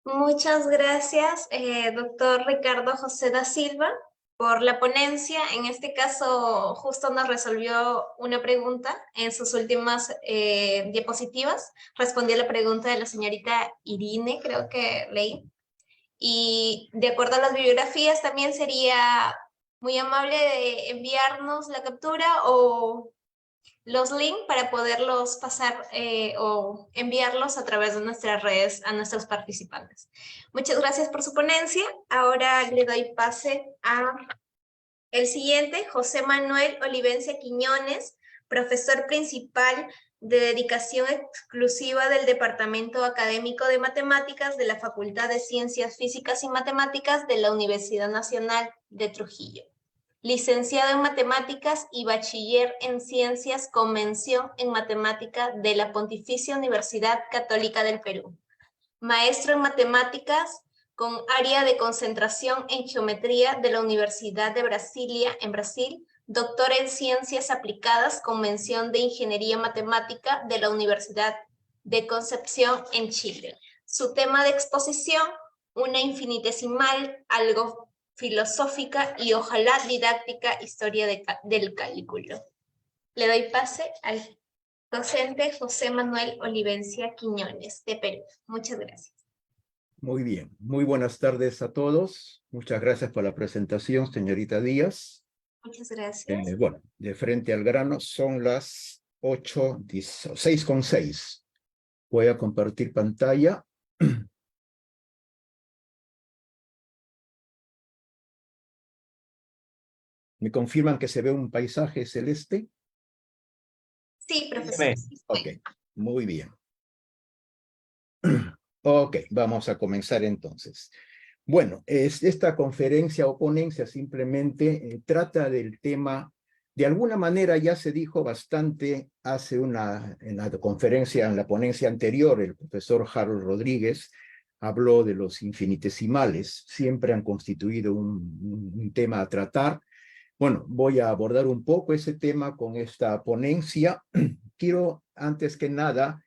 Muchas gracias, doctor Ricardo José da Silva, por la ponencia. En este caso, justo nos resolvió una pregunta en sus últimas diapositivas. Respondió a la pregunta de la señorita Irine, creo que leí. Y de acuerdo a las bibliografías, también sería muy amable de enviarnos la captura o los links para poderlos pasar o enviarlos a través de nuestras redes a nuestros participantes. Muchas gracias por su ponencia. Ahora le doy pase a el siguiente, José Manuel Olivencia Quiñones, profesor principal de dedicación exclusiva del Departamento Académico de Matemáticas de la Facultad de Ciencias Físicas y Matemáticas de la Universidad Nacional de Trujillo. Licenciado en Matemáticas y Bachiller en Ciencias con mención en Matemática de la Pontificia Universidad Católica del Perú. Maestro en Matemáticas con área de concentración en Geometría de la Universidad de Brasilia, en Brasil. Doctor en Ciencias Aplicadas con mención de Ingeniería Matemática de la Universidad de Concepción, en Chile. Su tema de exposición, una infinitesimal, algo filosófica y ojalá didáctica historia del cálculo. Le doy pase al docente José Manuel Olivencia Quiñones, de Perú. Muchas gracias. Muy bien, muy buenas tardes a todos. Muchas gracias por la presentación, señorita Díaz. Muchas gracias. Bueno, de frente al grano, son las 6:06. Voy a compartir pantalla. ¿Me confirman que se ve un paisaje celeste? Sí, profesor. Ok, muy bien. Ok, vamos a comenzar entonces. Bueno, esta conferencia o ponencia simplemente trata del tema, de alguna manera ya se dijo bastante en la conferencia, en la ponencia anterior, el profesor Harold Rodríguez habló de los infinitesimales, siempre han constituido un tema a tratar. Bueno, voy a abordar un poco ese tema con esta ponencia. Quiero, antes que nada,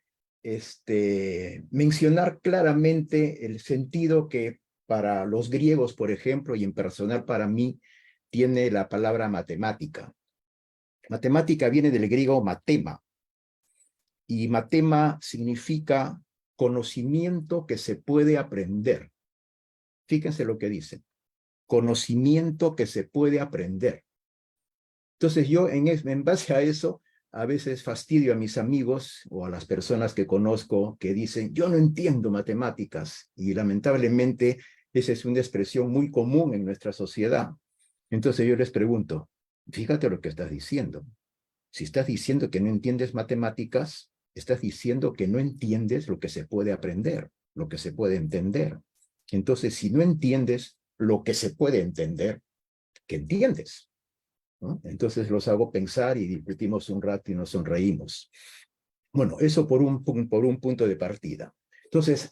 mencionar claramente el sentido que para los griegos, por ejemplo, y en personal para mí, tiene la palabra matemática. Matemática viene del griego matema, y matema significa conocimiento que se puede aprender. Fíjense lo que dice, conocimiento que se puede aprender. Entonces yo, en base a eso, a veces fastidio a mis amigos o a las personas que conozco que dicen, yo no entiendo matemáticas, y lamentablemente esa es una expresión muy común en nuestra sociedad. Entonces yo les pregunto, fíjate lo que estás diciendo. Si estás diciendo que no entiendes matemáticas, estás diciendo que no entiendes lo que se puede aprender, lo que se puede entender. Entonces, si no entiendes lo que se puede entender, ¿qué entiendes? ¿No? Entonces los hago pensar y divertimos un rato y nos sonreímos. Bueno, eso por un punto de partida. Entonces,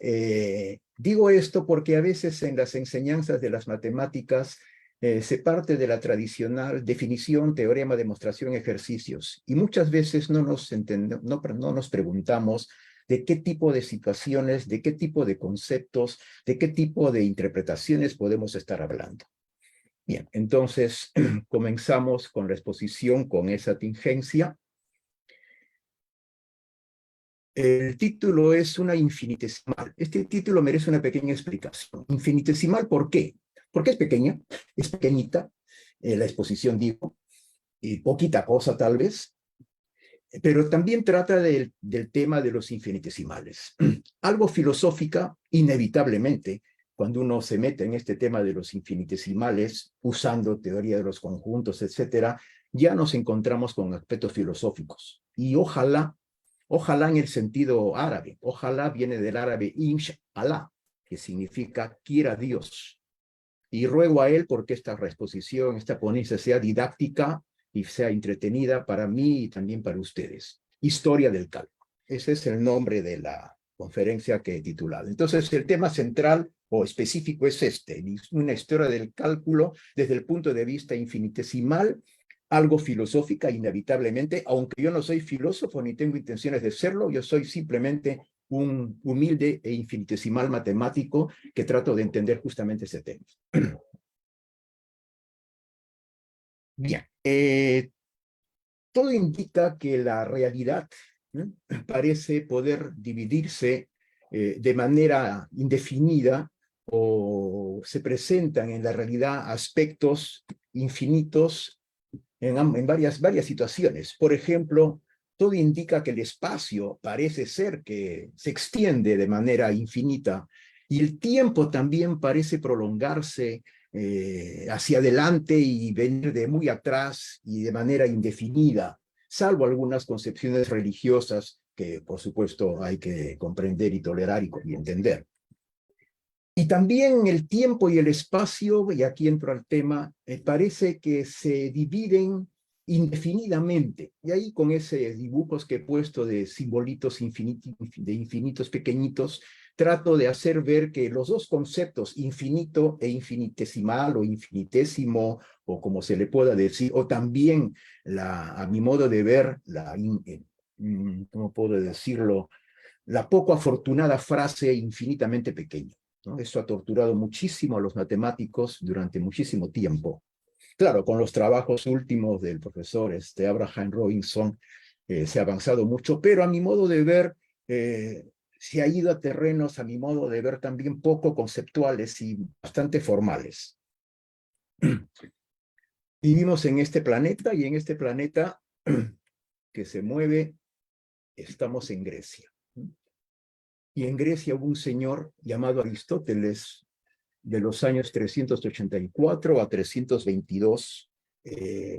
digo esto porque a veces en las enseñanzas de las matemáticas se parte de la tradicional definición, teorema, demostración, ejercicios, y muchas veces no nos preguntamos de qué tipo de situaciones, de qué tipo de conceptos, de qué tipo de interpretaciones podemos estar hablando. Bien, entonces comenzamos con la exposición con esa tingencia. El título es una infinitesimal. Este título merece una pequeña explicación. Infinitesimal, ¿por qué? Porque es pequeña, es pequeñita, la exposición digo, y poquita cosa tal vez, pero también trata del tema de los infinitesimales. Algo filosófica, inevitablemente, cuando uno se mete en este tema de los infinitesimales, usando teoría de los conjuntos, etcétera, ya nos encontramos con aspectos filosóficos. Y ojalá en el sentido árabe, ojalá viene del árabe inshallah, que significa quiera Dios. Y ruego a él porque esta exposición, esta ponencia sea didáctica y sea entretenida para mí y también para ustedes. Historia del cálculo. Ese es el nombre de la conferencia que he titulado. Entonces, el tema central o específico es una historia del cálculo desde el punto de vista infinitesimal, algo filosófica inevitablemente, aunque yo no soy filósofo ni tengo intenciones de serlo, yo soy simplemente un humilde e infinitesimal matemático que trato de entender justamente ese tema. Bien, todo indica que la realidad parece poder dividirse de manera indefinida, o se presentan en la realidad aspectos infinitos en varias situaciones. Por ejemplo, todo indica que el espacio parece ser que se extiende de manera infinita y el tiempo también parece prolongarse hacia adelante y venir de muy atrás y de manera indefinida, salvo algunas concepciones religiosas que, por supuesto, hay que comprender y tolerar y entender. Y también el tiempo y el espacio, y aquí entro al tema, parece que se dividen indefinidamente. Y ahí con esos dibujos que he puesto de simbolitos de infinitos pequeñitos, trato de hacer ver que los dos conceptos, infinito e infinitesimal o infinitésimo, o como se le pueda decir, o también, a mi modo de ver, ¿cómo puedo decirlo? La poco afortunada frase infinitamente pequeño, ¿no? Eso ha torturado muchísimo a los matemáticos durante muchísimo tiempo. Claro, con los trabajos últimos del profesor Abraham Robinson se ha avanzado mucho, pero a mi modo de ver, se ha ido a terrenos, a mi modo de ver, también poco conceptuales y bastante formales. Vivimos en este planeta y en este planeta que se mueve, estamos en Grecia. Y en Grecia hubo un señor llamado Aristóteles de los años 384 a 322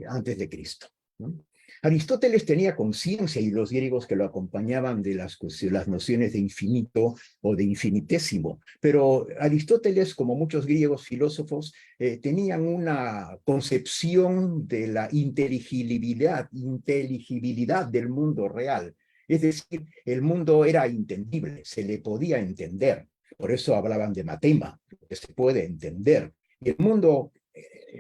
antes de Cristo, ¿no? Aristóteles tenía conciencia, y los griegos que lo acompañaban, de las nociones de infinito o de infinitésimo, pero Aristóteles, como muchos griegos filósofos, tenían una concepción de la inteligibilidad del mundo real. Es decir, el mundo era entendible, se le podía entender. Por eso hablaban de matema, que se puede entender. Y el mundo,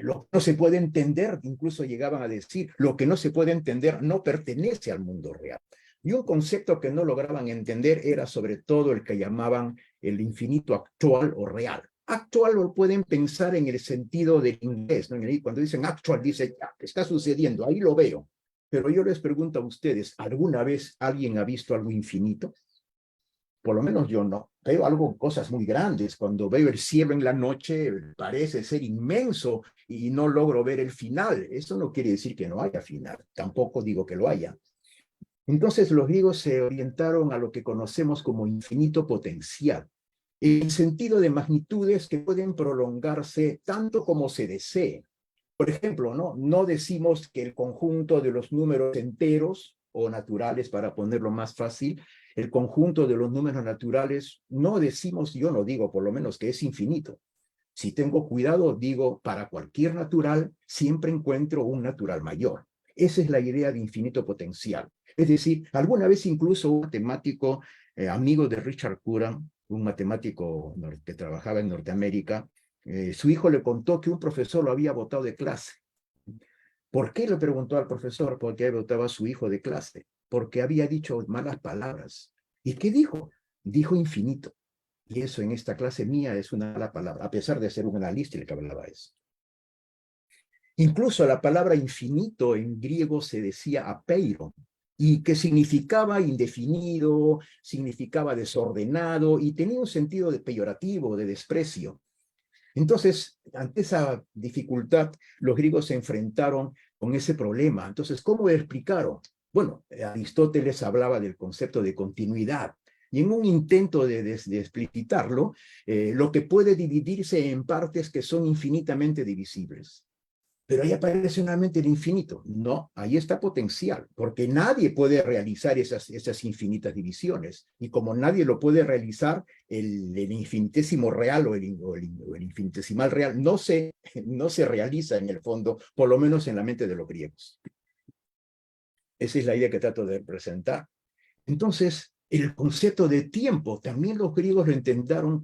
lo que no se puede entender, incluso llegaban a decir, lo que no se puede entender no pertenece al mundo real. Y un concepto que no lograban entender era sobre todo el que llamaban el infinito actual o real. Actual lo pueden pensar en el sentido del inglés, ¿no? Cuando dicen actual, dice, ya, está sucediendo, ahí lo veo. Pero yo les pregunto a ustedes, ¿alguna vez alguien ha visto algo infinito? Por lo menos yo no. Veo cosas muy grandes. Cuando veo el cielo en la noche, parece ser inmenso y no logro ver el final. Eso no quiere decir que no haya final. Tampoco digo que lo haya. Entonces los griegos se orientaron a lo que conocemos como infinito potencial, en sentido de magnitudes que pueden prolongarse tanto como se desee. Por ejemplo, no decimos que el conjunto de los números enteros o naturales, para ponerlo más fácil, el conjunto de los números naturales, no decimos, yo no digo por lo menos que es infinito. Si tengo cuidado, digo, para cualquier natural, siempre encuentro un natural mayor. Esa es la idea de infinito potencial. Es decir, alguna vez incluso un matemático, amigo de Richard Curran, un matemático que trabajaba en Norteamérica, su hijo le contó que un profesor lo había botado de clase. ¿Por qué? Le preguntó al profesor por qué botaba a su hijo de clase. Porque había dicho malas palabras. ¿Y qué dijo? Dijo infinito. Y eso en esta clase mía es una mala palabra, a pesar de ser un analista el que hablaba eso. Incluso la palabra infinito en griego se decía apeiron, y que significaba indefinido, significaba desordenado, y tenía un sentido de peyorativo, de desprecio. Entonces, ante esa dificultad, los griegos se enfrentaron con ese problema. Entonces, ¿cómo lo explicaron? Bueno, Aristóteles hablaba del concepto de continuidad, y en un intento de explicitarlo, lo que puede dividirse en partes que son infinitamente divisibles. Pero ahí aparece nuevamente el infinito. No, ahí está potencial, porque nadie puede realizar esas infinitas divisiones. Y como nadie lo puede realizar, el infinitésimo real o el infinitesimal real no se realiza en el fondo, por lo menos en la mente de los griegos. Esa es la idea que trato de presentar. Entonces, el concepto de tiempo, también los griegos lo entendieron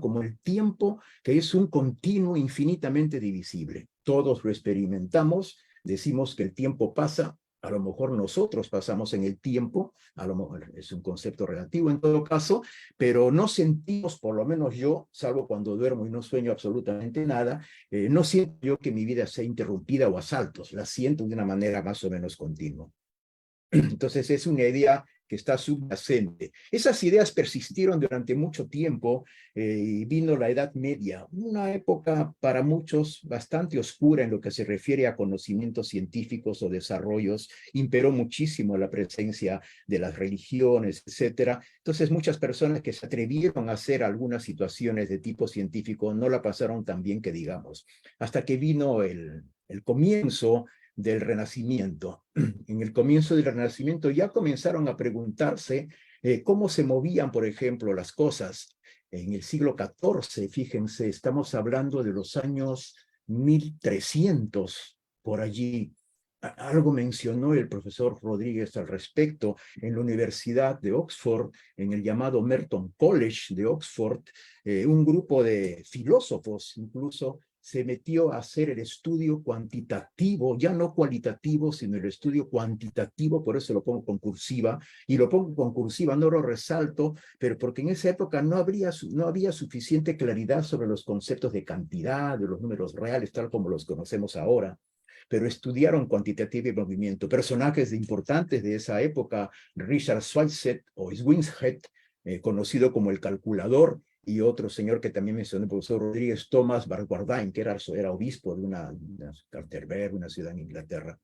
como el tiempo, que es un continuo infinitamente divisible. Todos lo experimentamos, decimos que el tiempo pasa, A lo mejor nosotros pasamos en el tiempo, a lo mejor es un concepto relativo en todo caso, pero no sentimos, por lo menos yo, salvo cuando duermo y no sueño absolutamente nada, no siento yo que mi vida sea interrumpida o a saltos, la siento de una manera más o menos continua. Entonces es una idea que está subyacente. Esas ideas persistieron durante mucho tiempo y vino la Edad Media, una época para muchos bastante oscura en lo que se refiere a conocimientos científicos o desarrollos. Imperó muchísimo la presencia de las religiones, etcétera. Entonces muchas personas que se atrevieron a hacer algunas situaciones de tipo científico no la pasaron tan bien que digamos, hasta que vino el comienzo del Renacimiento. En el comienzo del Renacimiento ya comenzaron a preguntarse cómo se movían, por ejemplo, las cosas. En el siglo XIV, fíjense, estamos hablando de los años 1300, por allí. Algo mencionó el profesor Rodríguez al respecto en la Universidad de Oxford, en el llamado Merton College de Oxford, un grupo de filósofos incluso se metió a hacer el estudio cuantitativo, ya no cualitativo, sino el estudio cuantitativo, por eso lo pongo con cursiva, y lo pongo con cursiva, no lo resalto, pero porque en esa época no había suficiente claridad sobre los conceptos de cantidad, de los números reales, tal como los conocemos ahora, pero estudiaron cuantitativo y movimiento. Personajes importantes de esa época, Richard Schweitzer o Schwinshead, conocido como el calculador, y otro señor que también mencionó el profesor Rodríguez, Thomas Barguardain, que era obispo de una Canterbury, una ciudad en Inglaterra.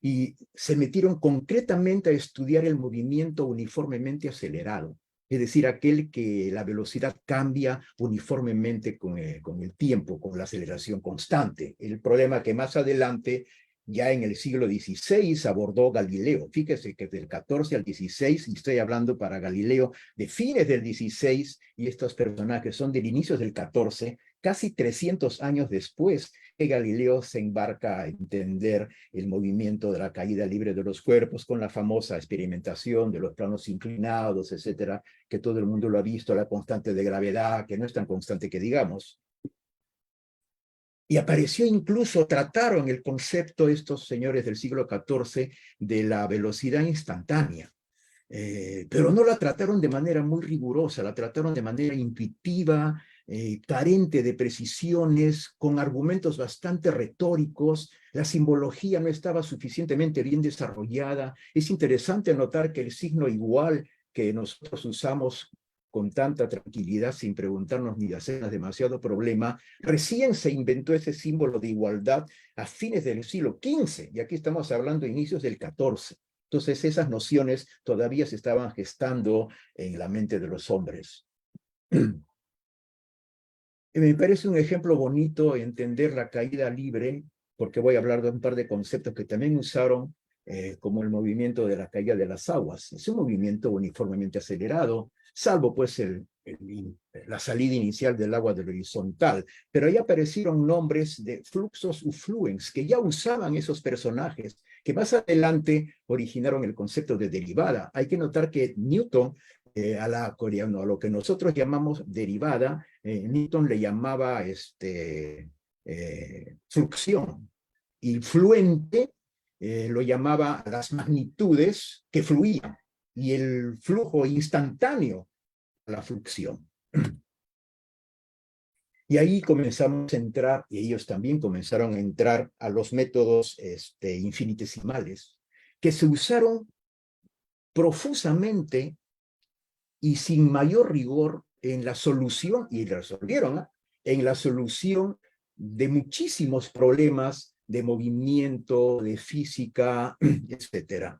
Y se metieron concretamente a estudiar el movimiento uniformemente acelerado, es decir, aquel que la velocidad cambia uniformemente con el tiempo, con la aceleración constante. El problema que más adelante, ya en el siglo XVI, abordó Galileo. Fíjese que del 14 al 16, y estoy hablando para Galileo de fines del 16, y estos personajes son del inicio del 14, casi 300 años después que Galileo se embarca a entender el movimiento de la caída libre de los cuerpos con la famosa experimentación de los planos inclinados, etcétera, que todo el mundo lo ha visto, la constante de gravedad, que no es tan constante que digamos. Y apareció incluso, trataron el concepto estos señores del siglo XIV de la velocidad instantánea. Pero no la trataron de manera muy rigurosa, la trataron de manera intuitiva, carente de precisiones, con argumentos bastante retóricos. La simbología no estaba suficientemente bien desarrollada. Es interesante notar que el signo igual que nosotros usamos con tanta tranquilidad, sin preguntarnos ni hacernos demasiado problema, recién se inventó ese símbolo de igualdad a fines del siglo XV, y aquí estamos hablando de inicios del XIV. Entonces esas nociones todavía se estaban gestando en la mente de los hombres. Me parece un ejemplo bonito entender la caída libre, porque voy a hablar de un par de conceptos que también usaron, como el movimiento de la caída de las aguas. Es un movimiento uniformemente acelerado, salvo pues la salida inicial del agua del horizontal, pero ahí aparecieron nombres de fluxos u fluens que ya usaban esos personajes, que más adelante originaron el concepto de derivada. Hay que notar que Newton, a lo que nosotros llamamos derivada, Newton le llamaba fluxión, y fluente lo llamaba a las magnitudes que fluían, y el flujo instantáneo a la fluxión. Y ahí comenzamos a entrar, y ellos también comenzaron a entrar a los métodos infinitesimales, que se usaron profusamente y sin mayor rigor en la solución, y resolvieron, en la solución de muchísimos problemas de movimiento, de física, etcétera.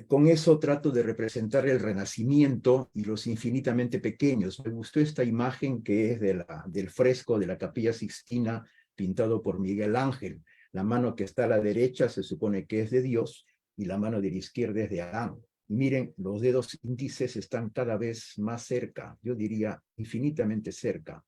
Con eso trato de representar el Renacimiento y los infinitamente pequeños. Me gustó esta imagen que es del fresco de la Capilla Sixtina pintado por Miguel Ángel. La mano que está a la derecha se supone que es de Dios y la mano de la izquierda es de Adán. Y miren, los dedos índices están cada vez más cerca, yo diría infinitamente cerca,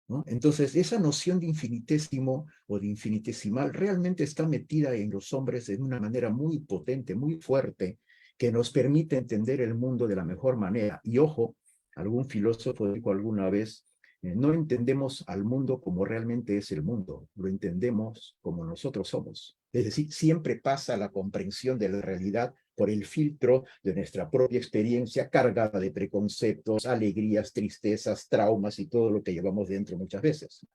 ¿no? Entonces, esa noción de infinitésimo o de infinitesimal realmente está metida en los hombres de una manera muy potente, muy fuerte, que nos permite entender el mundo de la mejor manera. Y ojo, algún filósofo dijo alguna vez No entendemos al mundo como realmente es el mundo, lo entendemos como nosotros somos. Es decir, siempre pasa la comprensión de la realidad por el filtro de nuestra propia experiencia cargada de preconceptos, alegrías, tristezas, traumas y todo lo que llevamos dentro muchas veces.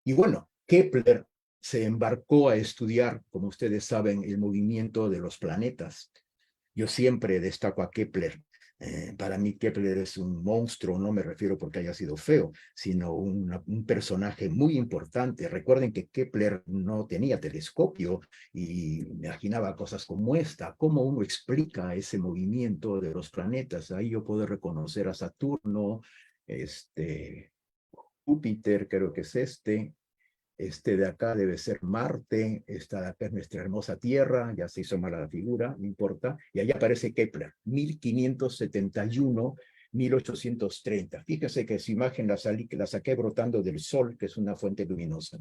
Y bueno, Kepler se embarcó a estudiar, como ustedes saben, el movimiento de los planetas. Yo siempre destaco a Kepler. Para mí Kepler es un monstruo, no me refiero porque haya sido feo, sino un personaje muy importante. Recuerden que Kepler no tenía telescopio y imaginaba cosas como esta. ¿Cómo uno explica ese movimiento de los planetas? Ahí yo puedo reconocer a Saturno, Júpiter, creo que es este de acá debe ser Marte, esta de acá es nuestra hermosa Tierra, ya se hizo mala la figura, no importa, y ahí aparece Kepler, 1571, 1830. Fíjese que esa imagen la saqué brotando del Sol, que es una fuente luminosa.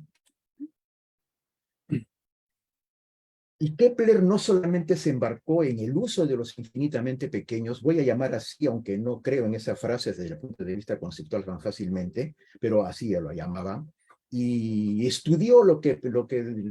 Y Kepler no solamente se embarcó en el uso de los infinitamente pequeños, voy a llamar así, aunque no creo en esa frase desde el punto de vista conceptual tan fácilmente, pero así lo llamaba, y estudió lo que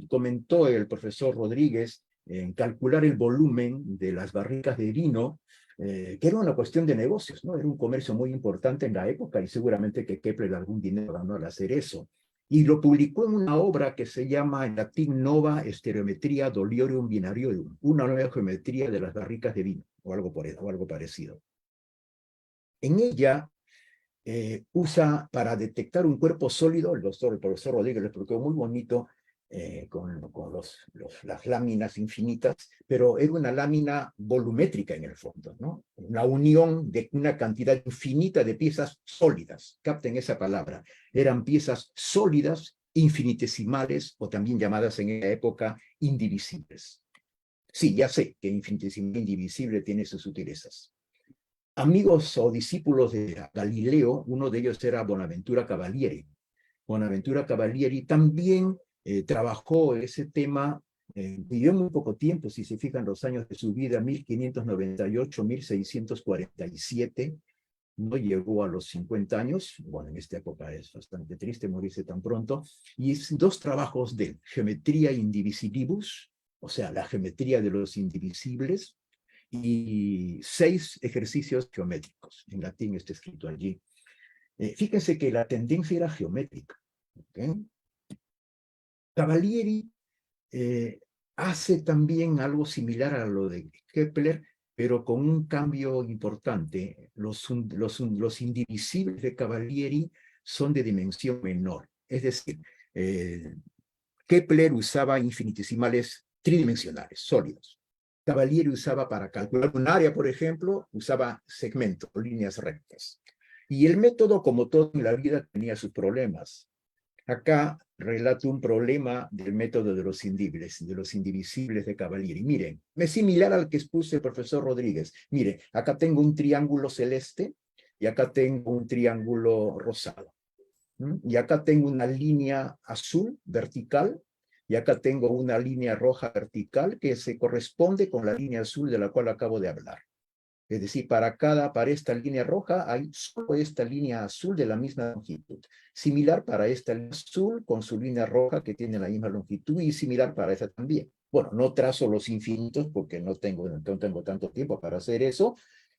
comentó el profesor Rodríguez en calcular el volumen de las barricas de vino, que era una cuestión de negocios, ¿no? Era un comercio muy importante en la época y seguramente que Kepler algún dinero ganó al hacer eso. Y lo publicó en una obra que se llama en latín Nova Stereometria Doliorium Binariorum, una nueva geometría de las barricas de vino, o algo parecido. En ella usa para detectar un cuerpo sólido, el profesor Rodríguez lo explicó muy bonito, con las láminas infinitas, pero era una lámina volumétrica en el fondo, ¿no? Una unión de una cantidad infinita de piezas sólidas, capten esa palabra, eran piezas sólidas, infinitesimales, o también llamadas en esa época indivisibles. Sí, ya sé que infinitesimal e indivisible tiene sus sutilezas. Amigos o discípulos de Galileo, uno de ellos era Bonaventura Cavalieri. Bonaventura Cavalieri también trabajó ese tema, vivió muy poco tiempo, si se fijan los años de su vida, 1598-1647, no llegó a los 50 años, bueno, en esta época es bastante triste morirse tan pronto, y es dos trabajos de Geometría Indivisibilibus, o sea, la geometría de los indivisibles, y 6 ejercicios geométricos. En latín está escrito allí. Fíjense que la tendencia era geométrica. ¿Okay? Cavalieri hace también algo similar a lo de Kepler, pero con un cambio importante. Los indivisibles de Cavalieri son de dimensión menor. Es decir, Kepler usaba infinitesimales tridimensionales, sólidos. Cavalieri usaba para calcular un área, por ejemplo, usaba segmentos, líneas rectas. Y el método, como todo en la vida, tenía sus problemas. Acá relato un problema del método de los indivisibles de Cavalieri. Miren, es similar al que expuso el profesor Rodríguez. Miren, acá tengo un triángulo celeste y acá tengo un triángulo rosado. Y acá tengo una línea azul vertical y acá tengo una línea roja vertical que se corresponde con la línea azul de la cual acabo de hablar. Es decir, para esta línea roja hay solo esta línea azul de la misma longitud. Similar para esta línea azul con su línea roja que tiene la misma longitud y similar para esta también. Bueno, no trazo los infinitos porque no tengo tanto tiempo para hacer eso,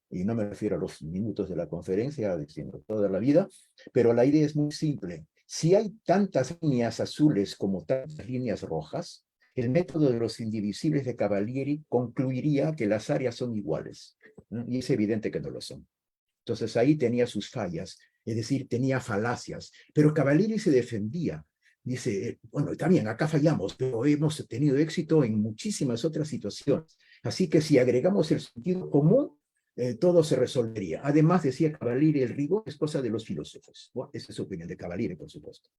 y no me refiero a los minutos de la conferencia, diciendo toda la vida, pero la idea es muy simple. Si hay tantas líneas azules como tantas líneas rojas, el método de los indivisibles de Cavalieri concluiría que las áreas son iguales, ¿no? Y es evidente que no lo son. Entonces ahí tenía sus fallas, es decir, tenía falacias, pero Cavalieri se defendía. Dice, bueno, está bien, acá fallamos, pero hemos tenido éxito en muchísimas otras situaciones. Así que si agregamos el sentido común, todo se resolvería. Además, decía Cavalieri, el rigor es cosa de los filósofos. Bueno, esa es su opinión de Cavalieri, por supuesto.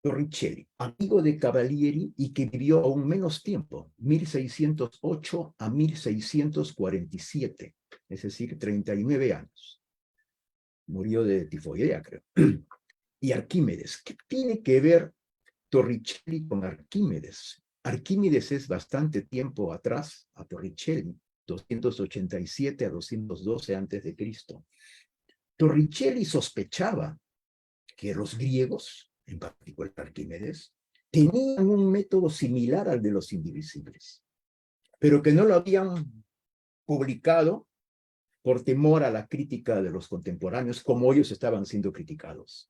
Torricelli, amigo de Cavalieri y que vivió aún menos tiempo, 1608 a 1647, es decir, 39 años. Murió de tifoidea, creo. Y Arquímedes, ¿qué tiene que ver Torricelli con Arquímedes? Arquímedes es bastante tiempo atrás a Torricelli. 287 a 212 antes de Cristo. Torricelli sospechaba que los griegos, en particular Arquímedes, tenían un método similar al de los indivisibles, pero que no lo habían publicado por temor a la crítica de los contemporáneos, como ellos estaban siendo criticados.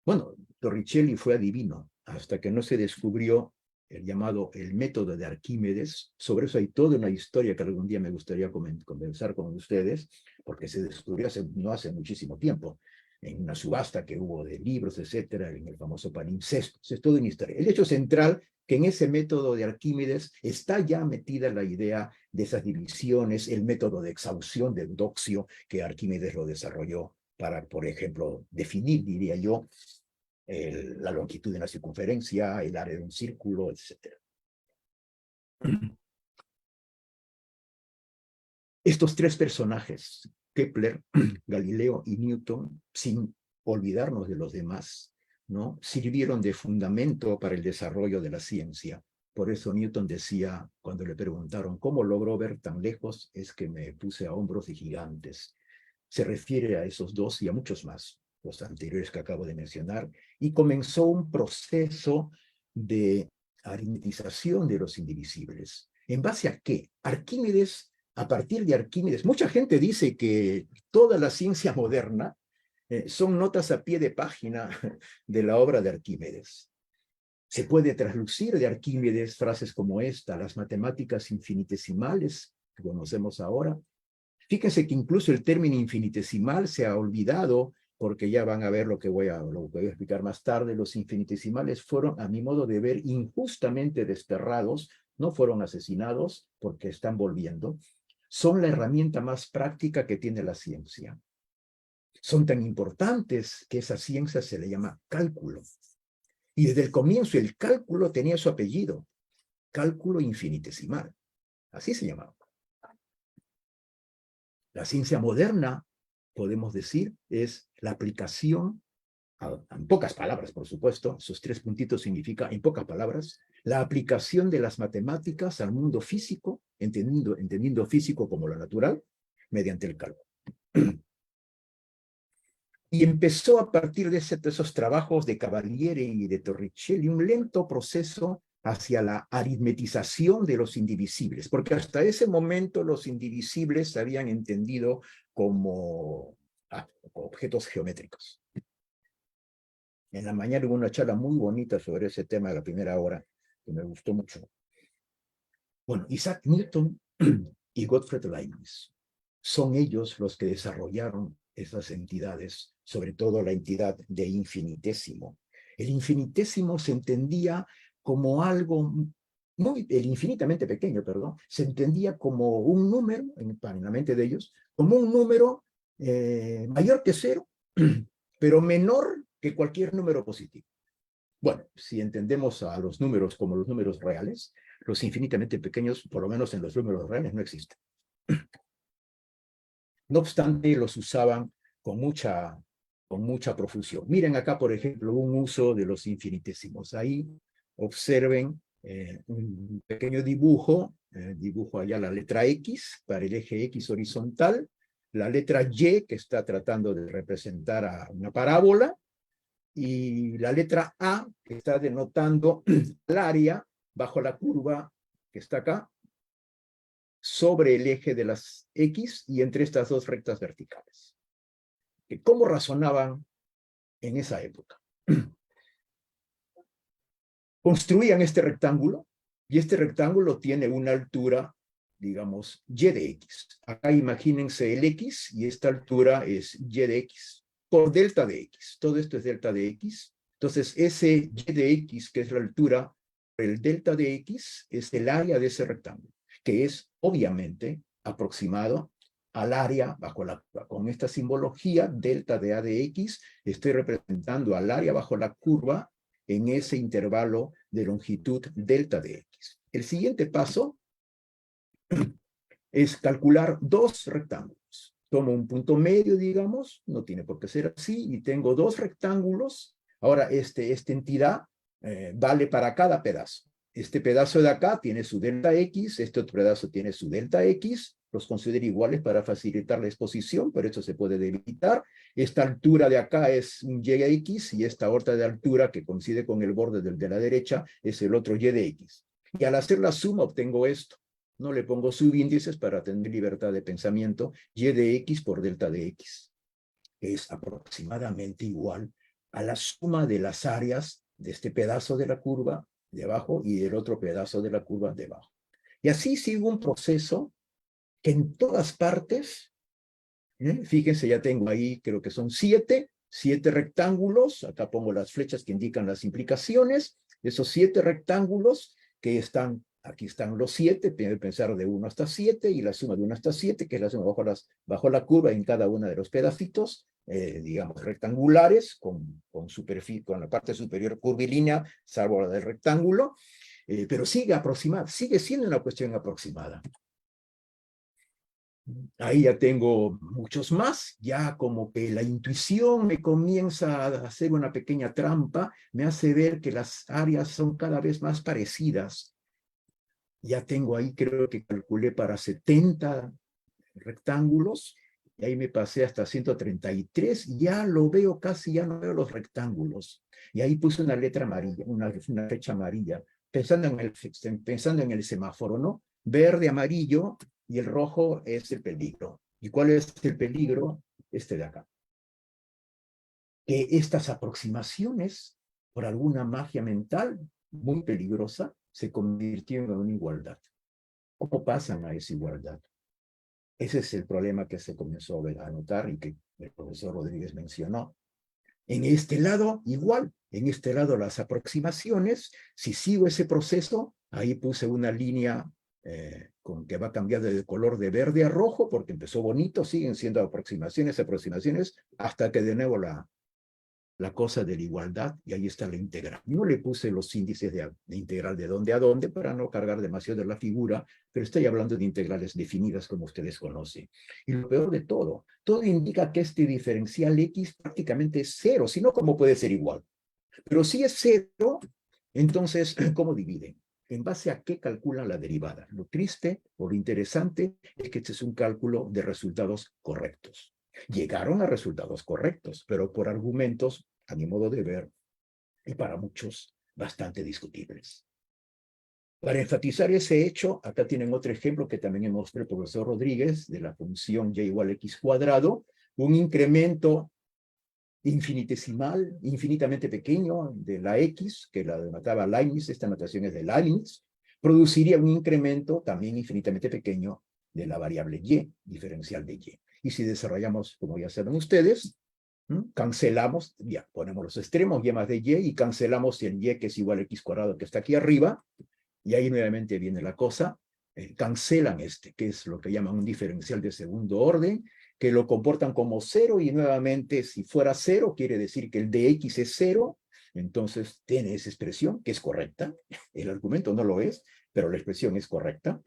Bueno, Torricelli fue adivino hasta que no se descubrió el llamado el método de Arquímedes. Sobre eso hay toda una historia que algún día me gustaría conversar con ustedes, porque se descubrió no hace muchísimo tiempo, en una subasta que hubo de libros, etcétera, en el famoso palimpsesto. Es toda una historia. El hecho central que en ese método de Arquímedes está ya metida la idea de esas divisiones, el método de exhaustión, de Eudoxio, que Arquímedes lo desarrolló para, por ejemplo, definir, diría yo, la longitud de una circunferencia, el área de un círculo, etc. Estos tres personajes, Kepler, Galileo y Newton, sin olvidarnos de los demás, ¿no?, sirvieron de fundamento para el desarrollo de la ciencia. Por eso Newton decía, cuando le preguntaron cómo logró ver tan lejos, es que me puse a hombros de gigantes. Se refiere a esos dos y a muchos más, los anteriores que acabo de mencionar, y comenzó un proceso de aritmetización de los indivisibles. ¿En base a qué? Arquímedes, a partir de Arquímedes, mucha gente dice que toda la ciencia moderna son notas a pie de página de la obra de Arquímedes. Se puede traslucir de Arquímedes frases como esta: las matemáticas infinitesimales que conocemos ahora. Fíjense que incluso el término infinitesimal se ha olvidado, porque ya van a ver lo que voy a explicar más tarde. Los infinitesimales fueron, a mi modo de ver, injustamente desterrados, no fueron asesinados porque están volviendo. Son la herramienta más práctica que tiene la ciencia. Son tan importantes que esa ciencia se le llama cálculo. Y desde el comienzo el cálculo tenía su apellido, cálculo infinitesimal. Así se llamaba. La ciencia moderna, podemos decir, es la aplicación, en pocas palabras, por supuesto, sus tres puntitos significa, en pocas palabras, la aplicación de las matemáticas al mundo físico, entendiendo físico como lo natural, mediante el cálculo. Y empezó a partir de esos trabajos de Cavalieri y de Torricelli un lento proceso hacia la aritmetización de los indivisibles, porque hasta ese momento los indivisibles se habían entendido como objetos geométricos. En la mañana hubo una charla muy bonita sobre ese tema de la primera hora, que me gustó mucho. Bueno, Isaac Newton y Gottfried Leibniz son ellos los que desarrollaron esas entidades, sobre todo la entidad de infinitésimo. El infinitésimo se entendía como algo el infinitamente pequeño, perdón, se entendía como un número, en la mente de ellos, como un número mayor que 0, pero menor que cualquier número positivo. Bueno, si entendemos a los números como los números reales, los infinitamente pequeños, por lo menos en los números reales, no existen. No obstante, los usaban con mucha profusión. Miren acá, por ejemplo, un uso de los infinitésimos. Ahí observen un pequeño dibujo, dibujo allá la letra X para el eje X horizontal, la letra Y que está tratando de representar a una parábola, y la letra A que está denotando el área bajo la curva que está acá, sobre el eje de las X y entre estas dos rectas verticales. ¿Cómo razonaban en esa época? Construían este rectángulo, y este rectángulo tiene una altura, digamos, y de x. Acá imagínense el x, y esta altura es y de x, por delta de x. Todo esto es delta de x. Entonces, ese y de x, que es la altura, el delta de x, es el área de ese rectángulo, que es, obviamente, aproximado al área bajo la curva. Con esta simbología, delta de a de x, estoy representando al área bajo la curva en ese intervalo de longitud delta de x. El siguiente paso es calcular dos rectángulos. Tomo un punto medio, digamos, no tiene por qué ser así, y tengo dos rectángulos. Ahora, esta entidad vale para cada pedazo. Este pedazo de acá tiene su delta x, este otro pedazo tiene su delta x, los considero iguales para facilitar la exposición, pero esto se puede delimitar. Esta altura de acá es un y de x, y esta otra de altura que coincide con el borde del de la derecha es el otro y de x. Y al hacer la suma obtengo esto. No le pongo subíndices para tener libertad de pensamiento. Y de x por delta de x es aproximadamente igual a la suma de las áreas de este pedazo de la curva de abajo y del otro pedazo de la curva de abajo. Y así sigo un proceso que en todas partes, fíjense, ya tengo ahí, creo que son 7 rectángulos. Acá pongo las flechas que indican las implicaciones. Esos 7 rectángulos que están, aquí están los 7, pensar de 1 hasta 7, y la suma de 1 hasta 7, que es la suma bajo la curva en cada uno de los pedacitos, digamos, rectangulares, con la parte superior curvilínea, salvo la del rectángulo, pero sigue siendo una cuestión aproximada. Ahí ya tengo muchos más, ya como que la intuición me comienza a hacer una pequeña trampa, me hace ver que las áreas son cada vez más parecidas. Ya tengo ahí, creo que calculé para 70 rectángulos, y ahí me pasé hasta 133, ya lo veo casi, ya no veo los rectángulos. Y ahí puse una letra amarilla, una flecha amarilla, pensando en el semáforo, ¿no? Verde, amarillo, y el rojo es el peligro. ¿Y cuál es el peligro? Este de acá. Que estas aproximaciones, por alguna magia mental muy peligrosa, se convirtieron en una igualdad. ¿Cómo pasan a esa igualdad? Ese es el problema que se comenzó a notar y que el profesor Rodríguez mencionó. En este lado, igual. En este lado, las aproximaciones. Si sigo ese proceso, ahí puse una línea con que va cambiando de color de verde a rojo, porque empezó bonito, siguen siendo aproximaciones, hasta que de nuevo la cosa de la igualdad, y ahí está la integral. No le puse los índices de integral de dónde a dónde para no cargar demasiado de la figura, pero estoy hablando de integrales definidas como ustedes conocen. Y lo peor de todo indica que este diferencial x prácticamente es cero, si no, ¿cómo puede ser igual? Pero si es cero, entonces, ¿cómo dividen? ¿En base a qué calculan la derivada? Lo triste o lo interesante es que este es un cálculo de resultados correctos. Llegaron a resultados correctos, pero por argumentos, a mi modo de ver, y para muchos, bastante discutibles. Para enfatizar ese hecho, acá tienen otro ejemplo que también mostró el profesor Rodríguez, de la función y igual a x cuadrado, un incremento infinitesimal, infinitamente pequeño de la x, que la denotaba Leibniz, esta notación es de Leibniz, produciría un incremento también infinitamente pequeño de la variable y, diferencial de y. Y si desarrollamos, como ya saben ustedes, cancelamos, ya ponemos los extremos, y más de y cancelamos el y que es igual a x cuadrado que está aquí arriba, y ahí nuevamente viene la cosa, cancelan que es lo que llaman un diferencial de segundo orden, que lo comportan como cero, y nuevamente si fuera cero quiere decir que el de x es cero, entonces tiene esa expresión que es correcta, el argumento no lo es, pero la expresión es correcta.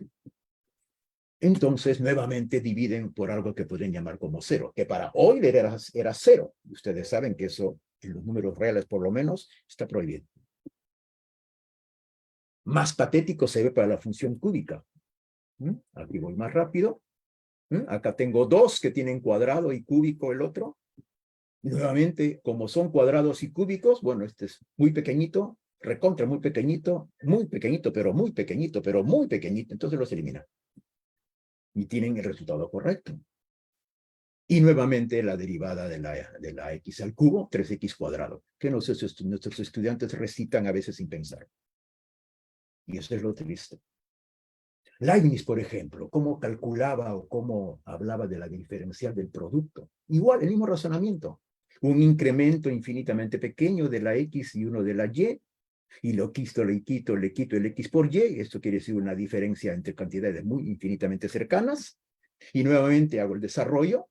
Entonces nuevamente dividen por algo que pueden llamar como cero, que para Euler era cero. Ustedes saben que eso en los números reales por lo menos está prohibido. Más patético se ve para la función cúbica. Aquí voy más rápido. Acá tengo dos que tienen cuadrado y cúbico el otro. Y nuevamente, como son cuadrados y cúbicos, bueno, este es muy pequeñito, recontra muy pequeñito, pero muy pequeñito, pero muy pequeñito, entonces los elimina. Y tienen el resultado correcto. Y nuevamente la derivada de la x al cubo, 3x cuadrado, que nuestros estudiantes recitan a veces sin pensar. Y eso es lo triste. Leibniz, por ejemplo, cómo calculaba o cómo hablaba de la diferencial del producto. Igual, el mismo razonamiento. Un incremento infinitamente pequeño de la x y uno de la y le quito el x por y, esto quiere decir una diferencia entre cantidades muy infinitamente cercanas, y nuevamente hago el desarrollo,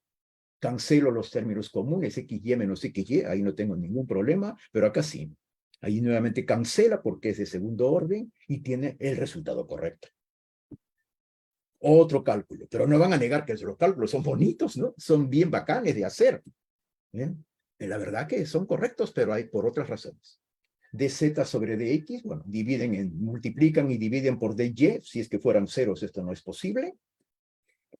cancelo los términos comunes, xy menos xy, ahí no tengo ningún problema, pero acá sí. Ahí nuevamente cancela porque es de segundo orden y tiene el resultado correcto. Otro cálculo, pero no van a negar que los cálculos son bonitos, ¿no? Son bien bacanes de hacer. ¿Bien? La verdad que son correctos, pero hay por otras razones. dz sobre dx, bueno, multiplican y dividen por dy, si es que fueran ceros esto no es posible.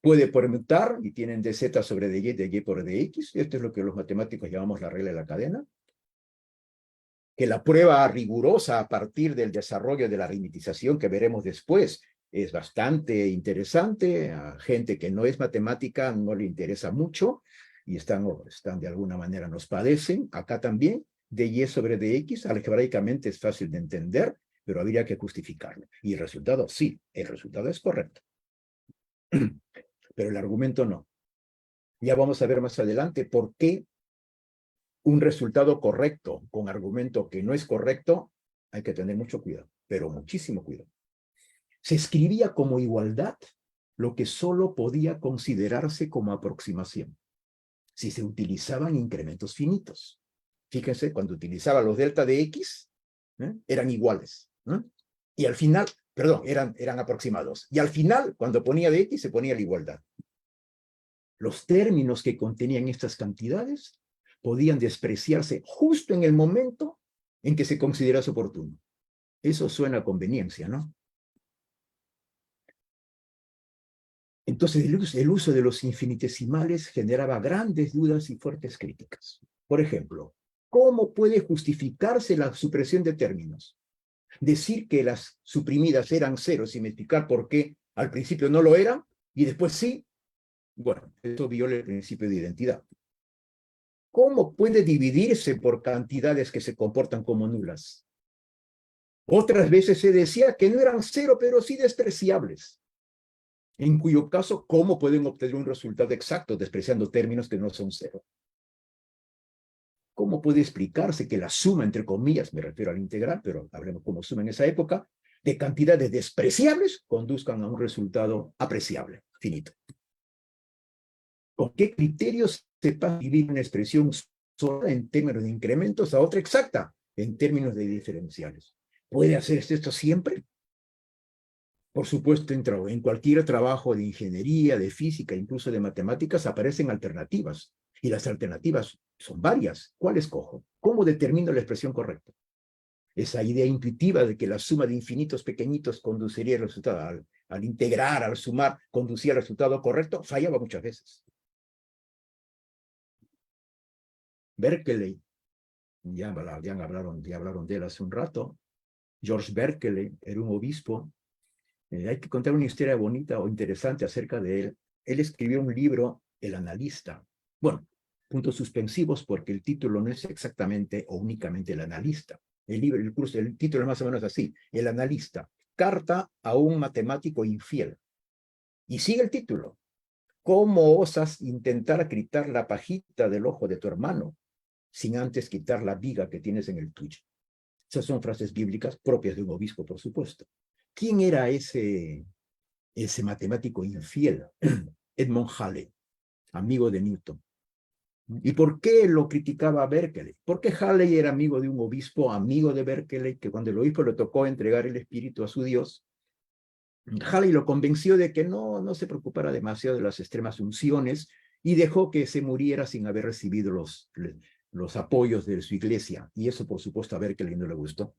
puede permutar y tienen dz sobre dy por dx. Esto es lo que los matemáticos llamamos la regla de la cadena. Que la prueba rigurosa a partir del desarrollo de la aritmetización que veremos después es bastante interesante. A gente que no es matemática no le interesa mucho y están de alguna manera nos padecen. Acá también, dy sobre dx, algebraicamente es fácil de entender, pero habría que justificarlo. Y el resultado, sí, el resultado es correcto. Pero el argumento no. Ya vamos a ver más adelante por qué un resultado correcto con argumento que no es correcto, hay que tener mucho cuidado, pero muchísimo cuidado. Se escribía como igualdad lo que solo podía considerarse como aproximación, si se utilizaban incrementos finitos. Fíjense, cuando utilizaba los delta de x, eran iguales. Y al final, perdón, eran aproximados. Y al final, cuando ponía de x, se ponía la igualdad. Los términos que contenían estas cantidades podían despreciarse justo en el momento en que se considerase oportuno. Eso suena a conveniencia, ¿no? Entonces, el uso de los infinitesimales generaba grandes dudas y fuertes críticas. Por ejemplo, ¿cómo puede justificarse la supresión de términos? Decir que las suprimidas eran cero sin explicar por qué al principio no lo eran y después sí, bueno, eso viola el principio de identidad. ¿Cómo puede dividirse por cantidades que se comportan como nulas? Otras veces se decía que no eran cero, pero sí despreciables. En cuyo caso, ¿cómo pueden obtener un resultado exacto despreciando términos que no son cero? ¿Cómo puede explicarse que la suma, entre comillas, me refiero al integral, pero hablemos como suma en esa época, de cantidades despreciables conduzcan a un resultado apreciable, finito? ¿Con qué criterios se pasa dividir una expresión sola en términos de incrementos a otra exacta en términos de diferenciales? ¿Puede hacerse esto siempre? Por supuesto, en cualquier trabajo de ingeniería, de física, incluso de matemáticas, aparecen alternativas. Y las alternativas son varias. ¿Cuál escojo? ¿Cómo determino la expresión correcta? Esa idea intuitiva de que la suma de infinitos pequeñitos conduciría al resultado, al integrar, al sumar, conducía al resultado correcto, fallaba muchas veces. Berkeley, ya hablaron de él hace un rato. George Berkeley era un obispo. Hay que contar una historia bonita o interesante acerca de él. Él escribió un libro, El Analista. Bueno, puntos suspensivos porque el título no es exactamente o únicamente El Analista. El título es más o menos así, El Analista, carta a un matemático infiel. Y sigue el título. ¿Cómo osas intentar quitar la pajita del ojo de tu hermano sin antes quitar la viga que tienes en el tuyo? Esas son frases bíblicas propias de un obispo, por supuesto. ¿Quién era ese matemático infiel? Edmond Halley, amigo de Newton. ¿Y por qué lo criticaba a Berkeley? Porque Halley era amigo de un obispo, amigo de Berkeley, que cuando el obispo le tocó entregar el espíritu a su Dios, Halley lo convenció de que no se preocupara demasiado de las extremas unciones y dejó que se muriera sin haber recibido los apoyos de su iglesia. Y eso, por supuesto, a Berkeley no le gustó.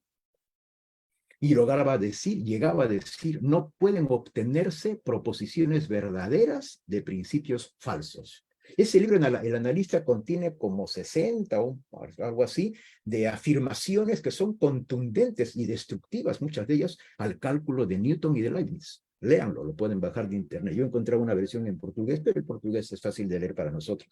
Y llegaba a decir, no pueden obtenerse proposiciones verdaderas de principios falsos. Ese libro, El Analista, contiene como 60 o algo así, de afirmaciones que son contundentes y destructivas, muchas de ellas, al cálculo de Newton y de Leibniz. Léanlo, lo pueden bajar de internet. Yo encontré una versión en portugués, pero el portugués es fácil de leer para nosotros.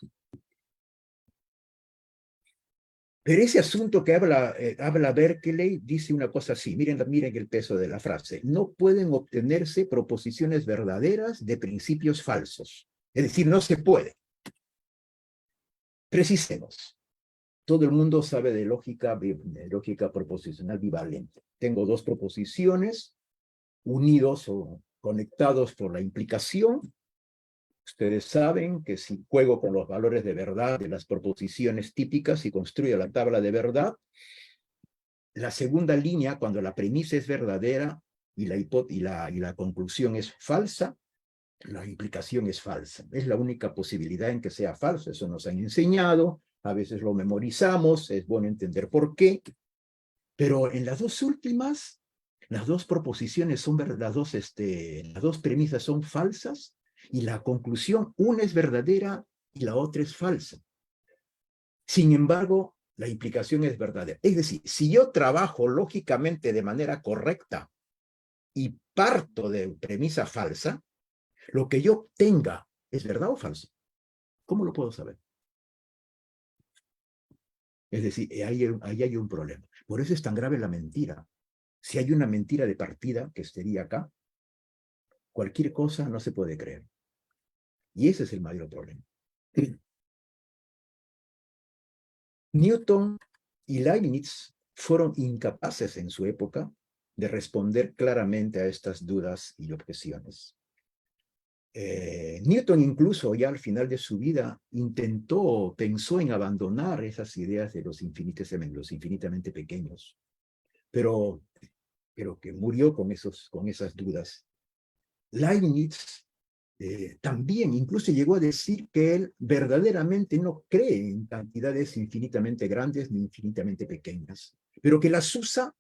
Pero ese asunto que habla Berkeley dice una cosa así, miren el peso de la frase, no pueden obtenerse proposiciones verdaderas de principios falsos. Es decir, no se puede. Precisemos. Todo el mundo sabe de lógica proposicional bivalente. Tengo dos proposiciones unidos o conectados por la implicación. Ustedes saben que si juego con los valores de verdad de las proposiciones típicas y construyo la tabla de verdad, la segunda línea, cuando la premisa es verdadera y la conclusión es falsa, la implicación es falsa. Es la única posibilidad en que sea falso. Eso nos han enseñado, a veces lo memorizamos, es bueno entender por qué. Pero en las dos últimas, las dos proposiciones son las dos premisas son falsas, Y la conclusión, una es verdadera y la otra es falsa. Sin embargo, la implicación es verdadera. Es decir, si yo trabajo lógicamente de manera correcta y parto de premisa falsa, lo que yo obtenga es verdad o falso. ¿Cómo lo puedo saber? Es decir, ahí hay un problema. Por eso es tan grave la mentira. Si hay una mentira de partida, que estaría acá, cualquier cosa no se puede creer. Y ese es el mayor problema. Newton y Leibniz fueron incapaces en su época de responder claramente a estas dudas y objeciones. Newton incluso ya al final de su vida pensó en abandonar esas ideas de los infinitamente pequeños, pero que murió con esas dudas. Leibniz también incluso llegó a decir que él verdaderamente no cree en cantidades infinitamente grandes ni infinitamente pequeñas, pero que las usa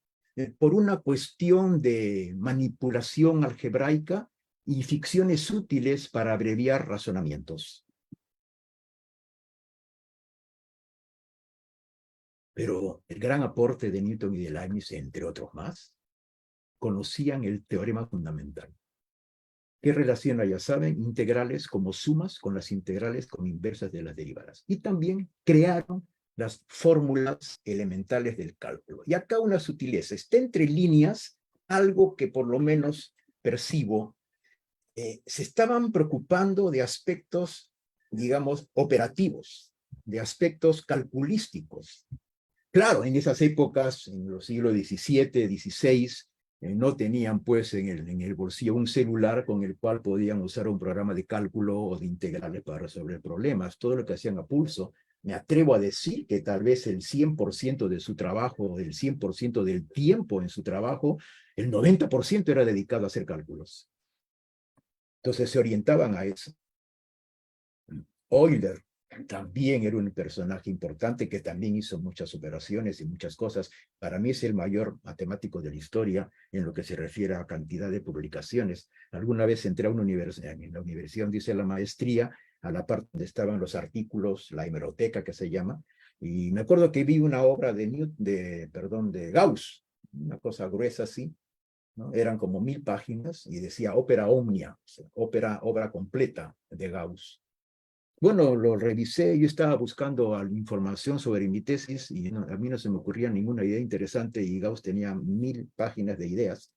por una cuestión de manipulación algebraica y ficciones útiles para abreviar razonamientos. Pero el gran aporte de Newton y de Leibniz, entre otros más, conocían el teorema fundamental. ¿Qué relaciona, ya saben, integrales como sumas con las integrales como inversas de las derivadas? Y también crearon las fórmulas elementales del cálculo. Y acá una sutileza, está entre líneas algo que por lo menos percibo. Se estaban preocupando de aspectos, digamos, operativos, de aspectos calculísticos. Claro, en esas épocas, en los siglos XVII, XVI, no tenían pues en el bolsillo un celular con el cual podían usar un programa de cálculo o de integrales para resolver problemas. Todo lo que hacían a pulso. Me atrevo a decir que tal vez el 100% de su trabajo, el 100% del tiempo en su trabajo, el 90% era dedicado a hacer cálculos. Entonces se orientaban a eso. Euler también era un personaje importante que también hizo muchas operaciones y muchas cosas. Para mí es el mayor matemático de la historia en lo que se refiere a cantidad de publicaciones. Alguna vez entré a una universidad, en la universidad donde hice la maestría, a la parte donde estaban los artículos, la hemeroteca que se llama, y me acuerdo que vi una obra de Gauss, una cosa gruesa así, ¿no? Eran como 1000 páginas y decía ópera omnia, o sea, obra completa de Gauss. Bueno, lo revisé, yo estaba buscando información sobre mi tesis y a mí no se me ocurría ninguna idea interesante y Gauss tenía 1000 páginas de ideas.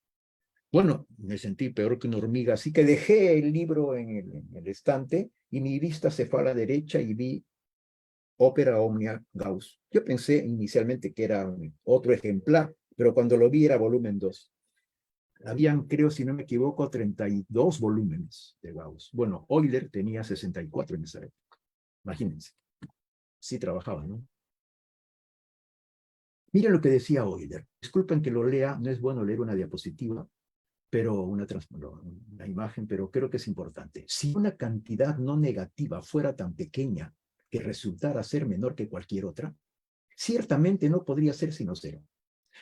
Bueno, me sentí peor que una hormiga, así que dejé el libro en el estante y mi vista se fue a la derecha y vi ópera omnia Gauss. Yo pensé inicialmente que era otro ejemplar, pero cuando lo vi era volumen 2. Habían, creo, si no me equivoco, 32 volúmenes de Gauss. Bueno, Euler tenía 64 en esa época. Imagínense. Sí trabajaba, ¿no? Miren lo que decía Euler. Disculpen que lo lea, no es bueno leer una diapositiva, pero una imagen, pero creo que es importante. Si una cantidad no negativa fuera tan pequeña que resultara ser menor que cualquier otra, ciertamente no podría ser sino cero.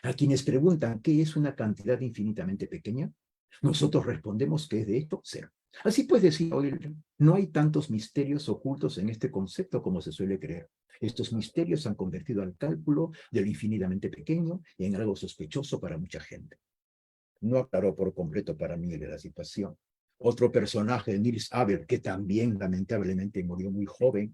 A quienes preguntan qué es una cantidad infinitamente pequeña, nosotros respondemos que es de esto cero. Así pues, decía Euler, no hay tantos misterios ocultos en este concepto como se suele creer. Estos misterios han convertido al cálculo de lo infinitamente pequeño en algo sospechoso para mucha gente. No aclaró por completo para mí la situación. Otro personaje, Niels Abel, que también lamentablemente murió muy joven.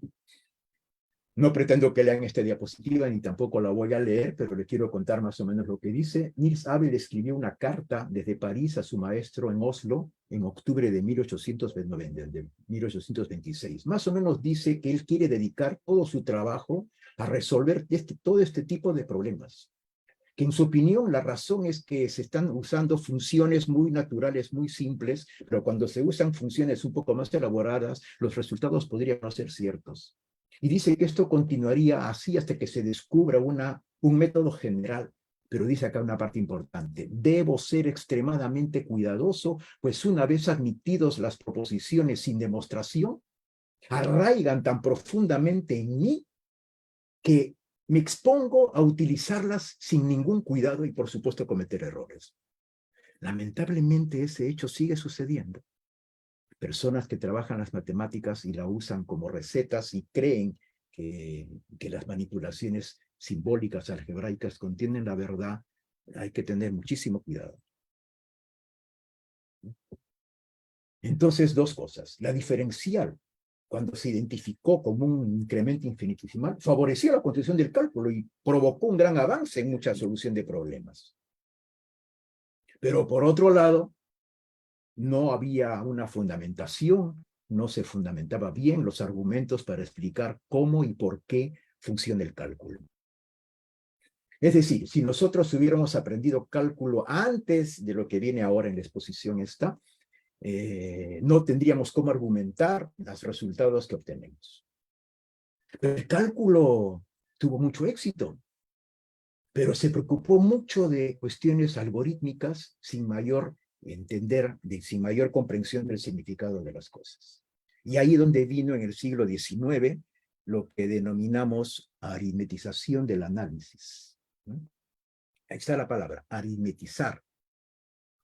No pretendo que lean esta diapositiva, ni tampoco la voy a leer, pero le quiero contar más o menos lo que dice. Niels Abel escribió una carta desde París a su maestro en Oslo en octubre de 1826. Más o menos dice que él quiere dedicar todo su trabajo a resolver todo este tipo de problemas. Que en su opinión la razón es que se están usando funciones muy naturales, muy simples, pero cuando se usan funciones un poco más elaboradas, los resultados podrían no ser ciertos. Y dice que esto continuaría así hasta que se descubra un método general. Pero dice acá una parte importante, debo ser extremadamente cuidadoso, pues una vez admitidos las proposiciones sin demostración, arraigan tan profundamente en mí que me expongo a utilizarlas sin ningún cuidado y por supuesto cometer errores. Lamentablemente ese hecho sigue sucediendo. personas que trabajan las matemáticas y la usan como recetas y creen que las manipulaciones simbólicas, algebraicas, contienen la verdad, hay que tener muchísimo cuidado. Entonces, dos cosas. La diferencial, cuando se identificó como un incremento infinitesimal, favoreció la construcción del cálculo y provocó un gran avance en mucha solución de problemas. Pero por otro lado, no había una fundamentación, no se fundamentaba bien los argumentos para explicar cómo y por qué funciona el cálculo. Es decir, si nosotros hubiéramos aprendido cálculo antes de lo que viene ahora en la exposición esta, no tendríamos cómo argumentar los resultados que obtenemos. Pero el cálculo tuvo mucho éxito, pero se preocupó mucho de cuestiones algorítmicas sin mayor sin mayor comprensión del significado de las cosas. Y ahí donde vino en el siglo XIX lo que denominamos aritmetización del análisis, ¿no? Ahí está la palabra, aritmetizar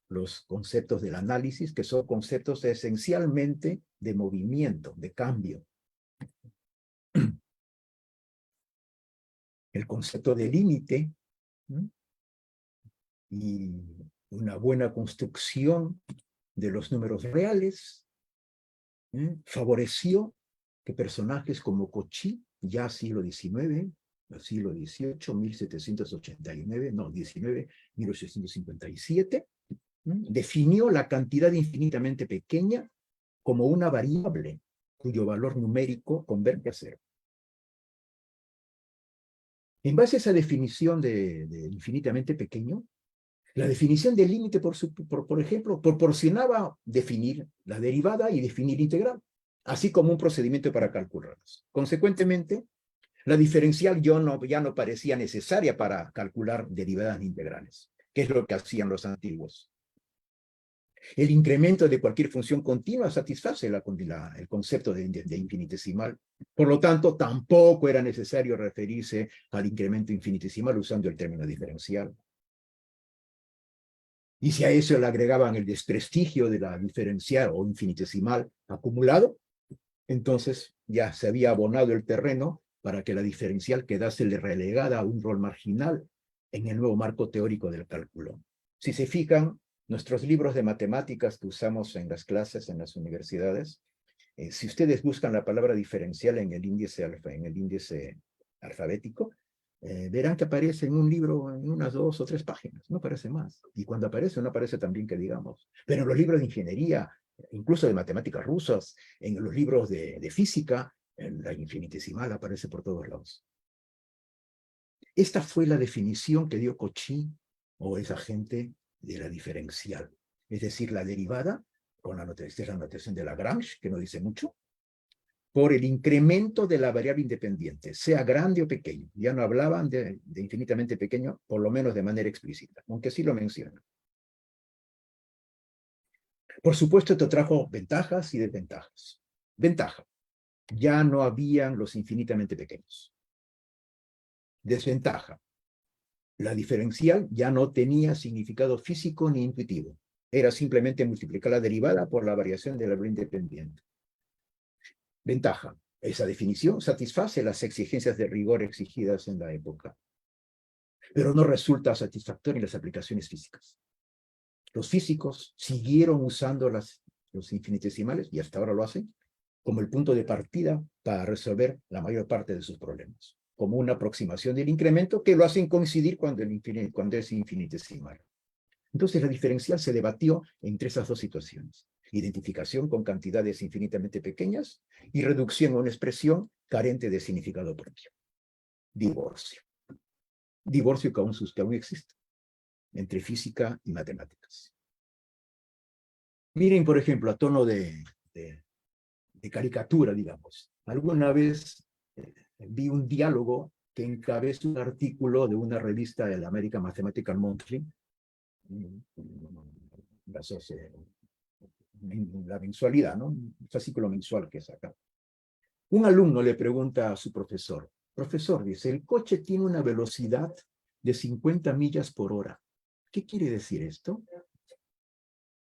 los conceptos del análisis, que son conceptos esencialmente de movimiento, de cambio. El concepto de límite, ¿no? Y una buena construcción de los números reales, favoreció que personajes como Cauchy, ya siglo XIX, siglo XVIII, 1789, no, 19, 1857, definió la cantidad infinitamente pequeña como una variable cuyo valor numérico converge a cero. En base a esa definición de infinitamente pequeño, la definición del límite, por ejemplo, proporcionaba definir la derivada y definir integral, así como un procedimiento para calcularlas. Consecuentemente, la diferencial ya no parecía necesaria para calcular derivadas integrales, que es lo que hacían los antiguos. El incremento de cualquier función continua satisface el concepto de infinitesimal. Por lo tanto, tampoco era necesario referirse al incremento infinitesimal usando el término diferencial. Y si a eso le agregaban el desprestigio de la diferencial o infinitesimal acumulado, entonces ya se había abonado el terreno para que la diferencial quedase relegada a un rol marginal en el nuevo marco teórico del cálculo. Si se fijan, nuestros libros de matemáticas que usamos en las clases, en las universidades, si ustedes buscan la palabra diferencial en el índice alfabético, verán que aparece en un libro en unas 2 o 3 páginas, no aparece más. Y cuando aparece, no aparece tan bien que digamos. Pero en los libros de ingeniería, incluso de matemáticas rusas, en los libros de física, la infinitesimal aparece por todos lados. Esta fue la definición que dio Cauchy, o esa gente, de la diferencial. Es decir, la derivada, con la notación de Lagrange, que no dice mucho, por el incremento de la variable independiente, sea grande o pequeño. Ya no hablaban de infinitamente pequeño, por lo menos de manera explícita, aunque sí lo mencionan. Por supuesto, esto trajo ventajas y desventajas. Ventaja, ya no habían los infinitamente pequeños. Desventaja, la diferencial ya no tenía significado físico ni intuitivo. Era simplemente multiplicar la derivada por la variación de la variable independiente. Ventaja, esa definición satisface las exigencias de rigor exigidas en la época, pero no resulta satisfactoria en las aplicaciones físicas. Los físicos siguieron usando los infinitesimales, y hasta ahora lo hacen, como el punto de partida para resolver la mayor parte de sus problemas, como una aproximación del incremento que lo hacen coincidir cuando es infinitesimal. Entonces la diferencial se debatió entre esas dos situaciones: identificación con cantidades infinitamente pequeñas y reducción a una expresión carente de significado propio. Divorcio. Divorcio que aún existe entre física y matemáticas. Miren, por ejemplo, a tono de caricatura, digamos. Alguna vez vi un diálogo que encabeza un artículo de una revista de la American Mathematical Monthly, la mensualidad, ¿no? Un fascículo mensual que saca. Un alumno le pregunta a su profesor, profesor, dice, el coche tiene una velocidad de 50 millas por hora. ¿Qué quiere decir esto?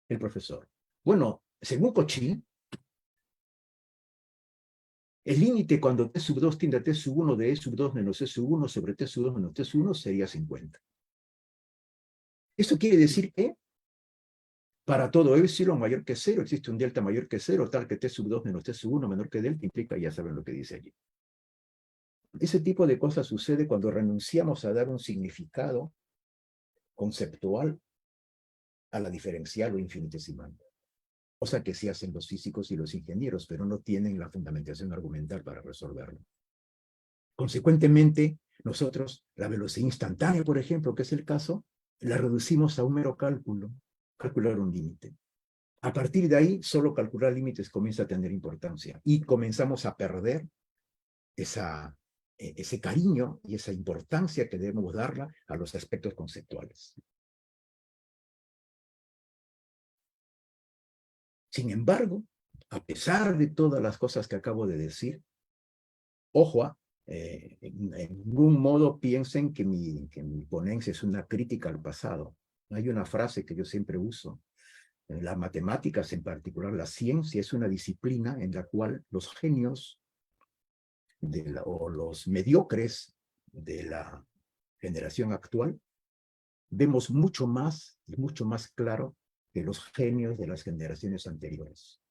El profesor, bueno, según Cauchy, El límite cuando t sub 2 tiende a t sub 1 de e sub 2 menos e sub 1 sobre t sub 2 menos t sub 1 sería 50. Esto quiere decir que para todo epsilon mayor que 0 existe un delta mayor que 0, tal que t sub 2 menos t sub 1 menor que delta implica, ya saben lo que dice allí. Ese tipo de cosas sucede cuando renunciamos a dar un significado conceptual a la diferencial o infinitesimal. Cosa que sí hacen los físicos y los ingenieros, pero no tienen la fundamentación argumental para resolverlo. Consecuentemente, nosotros, la velocidad instantánea, por ejemplo, que es el caso, la reducimos a un mero cálculo, calcular un límite. A partir de ahí, solo calcular límites comienza a tener importancia y comenzamos a perder ese cariño y esa importancia que debemos darla a los aspectos conceptuales. Sin embargo, a pesar de todas las cosas que acabo de decir, ojo, en ningún modo piensen que mi ponencia es una crítica al pasado. Hay una frase que yo siempre uso. Las matemáticas, en particular la ciencia, es una disciplina en la cual los genios o los mediocres de la generación actual vemos mucho más y mucho más claro que los genios de las generaciones anteriores.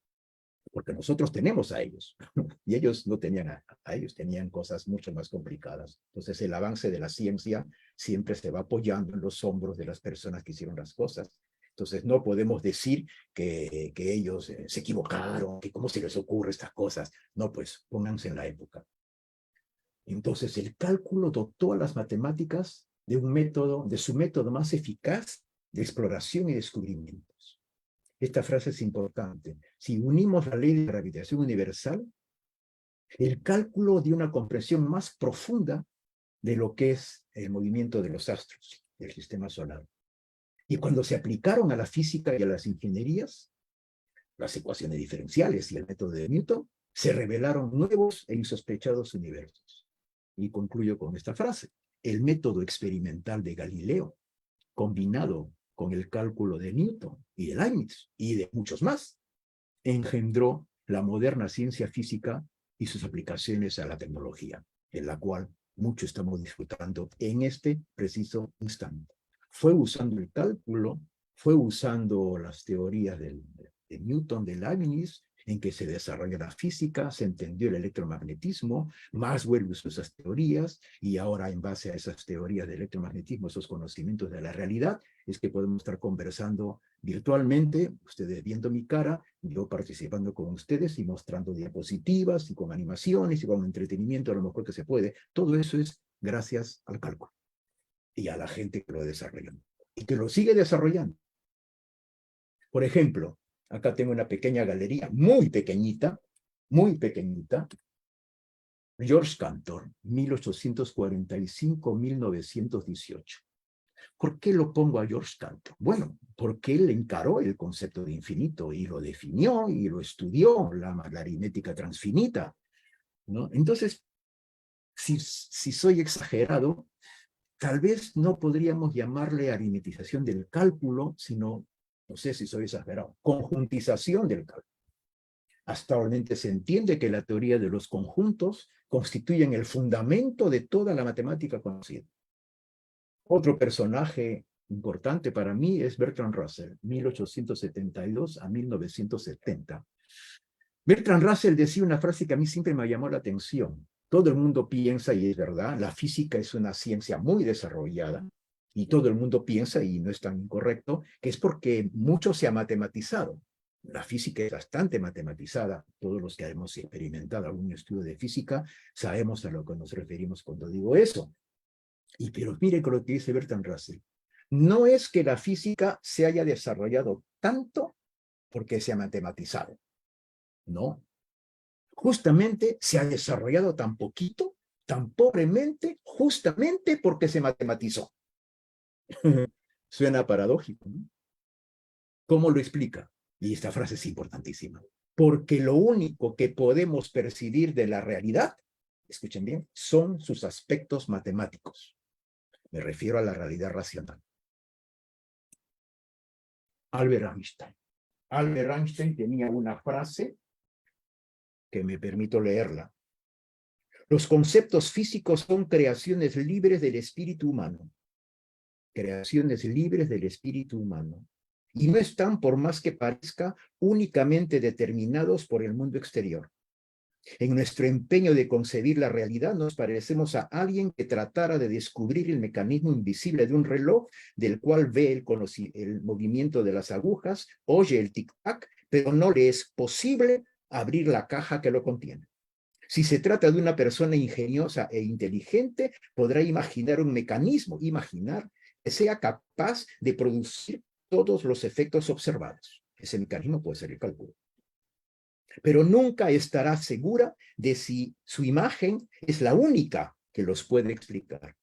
Porque nosotros tenemos a ellos, y ellos no tenían a ellos, tenían cosas mucho más complicadas. Entonces el avance de la ciencia siempre se va apoyando en los hombros de las personas que hicieron las cosas. Entonces no podemos decir que ellos se equivocaron, que cómo se les ocurre estas cosas. No, pues pónganse en la época. Entonces el cálculo dotó a las matemáticas de un método, de su método más eficaz de exploración y descubrimientos. Esta frase es importante. Si unimos la ley de gravitación universal, el cálculo dio una comprensión más profunda de lo que es el movimiento de los astros del sistema solar. Y cuando se aplicaron a la física y a las ingenierías, las ecuaciones diferenciales y el método de Newton, se revelaron nuevos e insospechados universos. Y concluyo con esta frase. El método experimental de Galileo, combinado con el cálculo de Newton y de Leibniz y de muchos más, engendró la moderna ciencia física y sus aplicaciones a la tecnología, en la cual mucho estamos disfrutando en este preciso instante. Fue usando el cálculo, fue usando las teorías de Newton, de Leibniz, en que se desarrolla la física, se entendió el electromagnetismo, Maxwell usó esas teorías, y ahora en base a esas teorías del electromagnetismo, esos conocimientos de la realidad, es que podemos estar conversando virtualmente, ustedes viendo mi cara, yo participando con ustedes y mostrando diapositivas y con animaciones y con entretenimiento a lo mejor que se puede. Todo eso es gracias al cálculo y a la gente que lo desarrolló y que lo sigue desarrollando. Por ejemplo, acá tengo una pequeña galería, muy pequeñita, George Cantor, 1845-1918. ¿Por qué lo pongo a George Cantor? Bueno, porque él encaró el concepto de infinito y lo definió y lo estudió, la aritmética transfinita, ¿no? Entonces, si soy exagerado, tal vez no podríamos llamarle aritmetización del cálculo, sino, no sé si soy exagerado, conjuntización del cálculo. Actualmente se entiende que la teoría de los conjuntos constituyen el fundamento de toda la matemática conocida. Otro personaje importante para mí es Bertrand Russell, 1872 a 1970. Bertrand Russell decía una frase que a mí siempre me llamó la atención. Todo el mundo piensa, y es verdad, la física es una ciencia muy desarrollada, y todo el mundo piensa, y no es tan incorrecto, que es porque mucho se ha matematizado. La física es bastante matematizada. Todos los que hemos experimentado algún estudio de física sabemos a lo que nos referimos cuando digo eso. Pero mire con lo que dice Bertrand Russell. No es que la física se haya desarrollado tanto porque se ha matematizado. No. Justamente se ha desarrollado tan poquito, tan pobremente, justamente porque se matematizó. Suena paradójico, ¿no? ¿Cómo lo explica? Y esta frase es importantísima. Porque lo único que podemos percibir de la realidad, escuchen bien, son sus aspectos matemáticos. Me refiero a la realidad racional. Albert Einstein. Albert Einstein tenía una frase que me permito leerla. Los conceptos físicos son creaciones libres del espíritu humano. Creaciones libres del espíritu humano. Y no están, por más que parezca, únicamente determinados por el mundo exterior. En nuestro empeño de concebir la realidad, nos parecemos a alguien que tratara de descubrir el mecanismo invisible de un reloj, del cual ve el movimiento de las agujas, oye el tic-tac, pero no le es posible abrir la caja que lo contiene. Si se trata de una persona ingeniosa e inteligente, podrá imaginar un mecanismo, que sea capaz de producir todos los efectos observados. Ese mecanismo puede ser el cálculo. Pero nunca estará segura de si su imagen es la única que los puede explicar.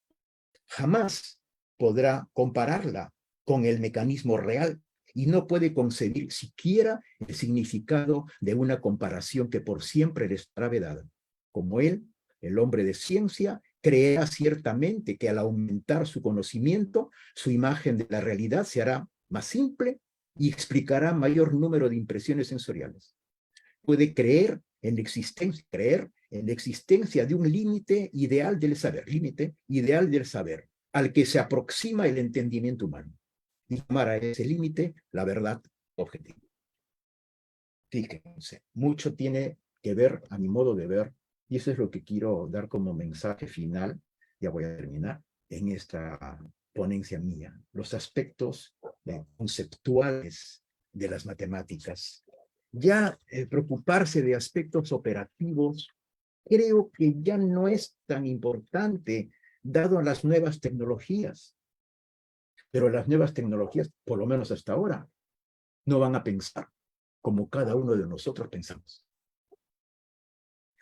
Jamás podrá compararla con el mecanismo real y no puede concebir siquiera el significado de una comparación que por siempre le estará vedada. Como él, el hombre de ciencia, creerá ciertamente que al aumentar su conocimiento, su imagen de la realidad se hará más simple y explicará mayor número de impresiones sensoriales. Puede creer en la existencia de un límite ideal del saber, al que se aproxima el entendimiento humano, y llamar a ese límite la verdad objetiva. Fíjense, mucho tiene que ver, a mi modo de ver, y eso es lo que quiero dar como mensaje final, ya voy a terminar, en esta ponencia mía, los aspectos conceptuales de las matemáticas. Ya preocuparse de aspectos operativos, creo que ya no es tan importante, dado a las nuevas tecnologías. Pero las nuevas tecnologías, por lo menos hasta ahora, no van a pensar como cada uno de nosotros pensamos.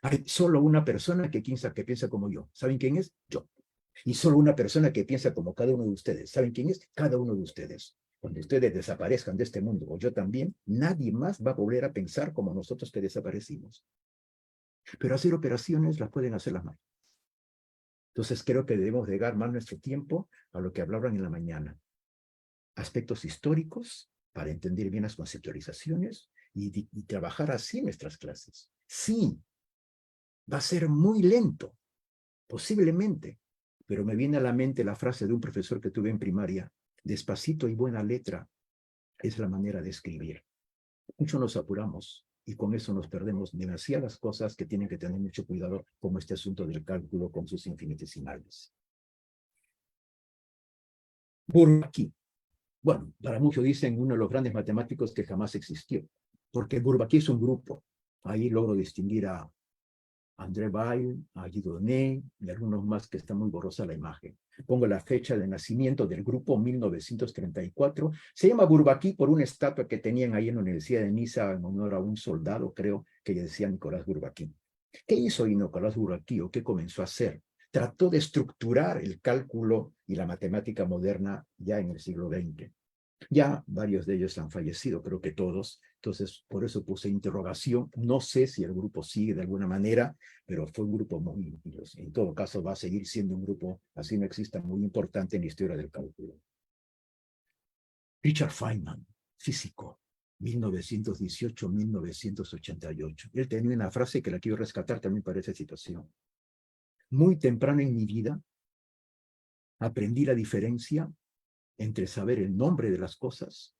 Hay solo una persona que piensa como yo. ¿Saben quién es? Yo. Y solo una persona que piensa como cada uno de ustedes. ¿Saben quién es? Cada uno de ustedes. Cuando ustedes desaparezcan de este mundo, o yo también, nadie más va a volver a pensar como nosotros que desaparecimos. Pero hacer operaciones las pueden hacer las máquinas. Entonces creo que debemos dedicar más nuestro tiempo a lo que hablaban en la mañana. Aspectos históricos para entender bien las conceptualizaciones y trabajar así nuestras clases. Sí, va a ser muy lento, posiblemente, pero me viene a la mente la frase de un profesor que tuve en primaria: despacito y buena letra es la manera de escribir. Mucho nos apuramos y con eso nos perdemos demasiadas cosas que tienen que tener mucho cuidado, como este asunto del cálculo con sus infinitesimales. Bourbaki. Bueno, para muchos dicen uno de los grandes matemáticos que jamás existió, porque Bourbaki es un grupo. Ahí logro distinguir a André Weil, a Guido Donné y algunos más que está muy borrosa la imagen. Pongo la fecha de nacimiento del grupo, 1934. Se llama Bourbaki por una estatua que tenían ahí en la Universidad de Niza en honor a un soldado, creo, que decía Nicolás Bourbaki. ¿Qué hizo Nicolás Bourbaki o qué comenzó a hacer? Trató de estructurar el cálculo y la matemática moderna ya en el siglo XX. Ya varios de ellos han fallecido, creo que todos. Entonces, por eso puse interrogación. No sé si el grupo sigue de alguna manera, pero fue un grupo muy, en todo caso, va a seguir siendo un grupo, así no exista, muy importante en la historia del cálculo. Richard Feynman, físico, 1918-1988. Él tenía una frase que la quiero rescatar también para esa situación. Muy temprano en mi vida, aprendí la diferencia entre saber el nombre de las cosas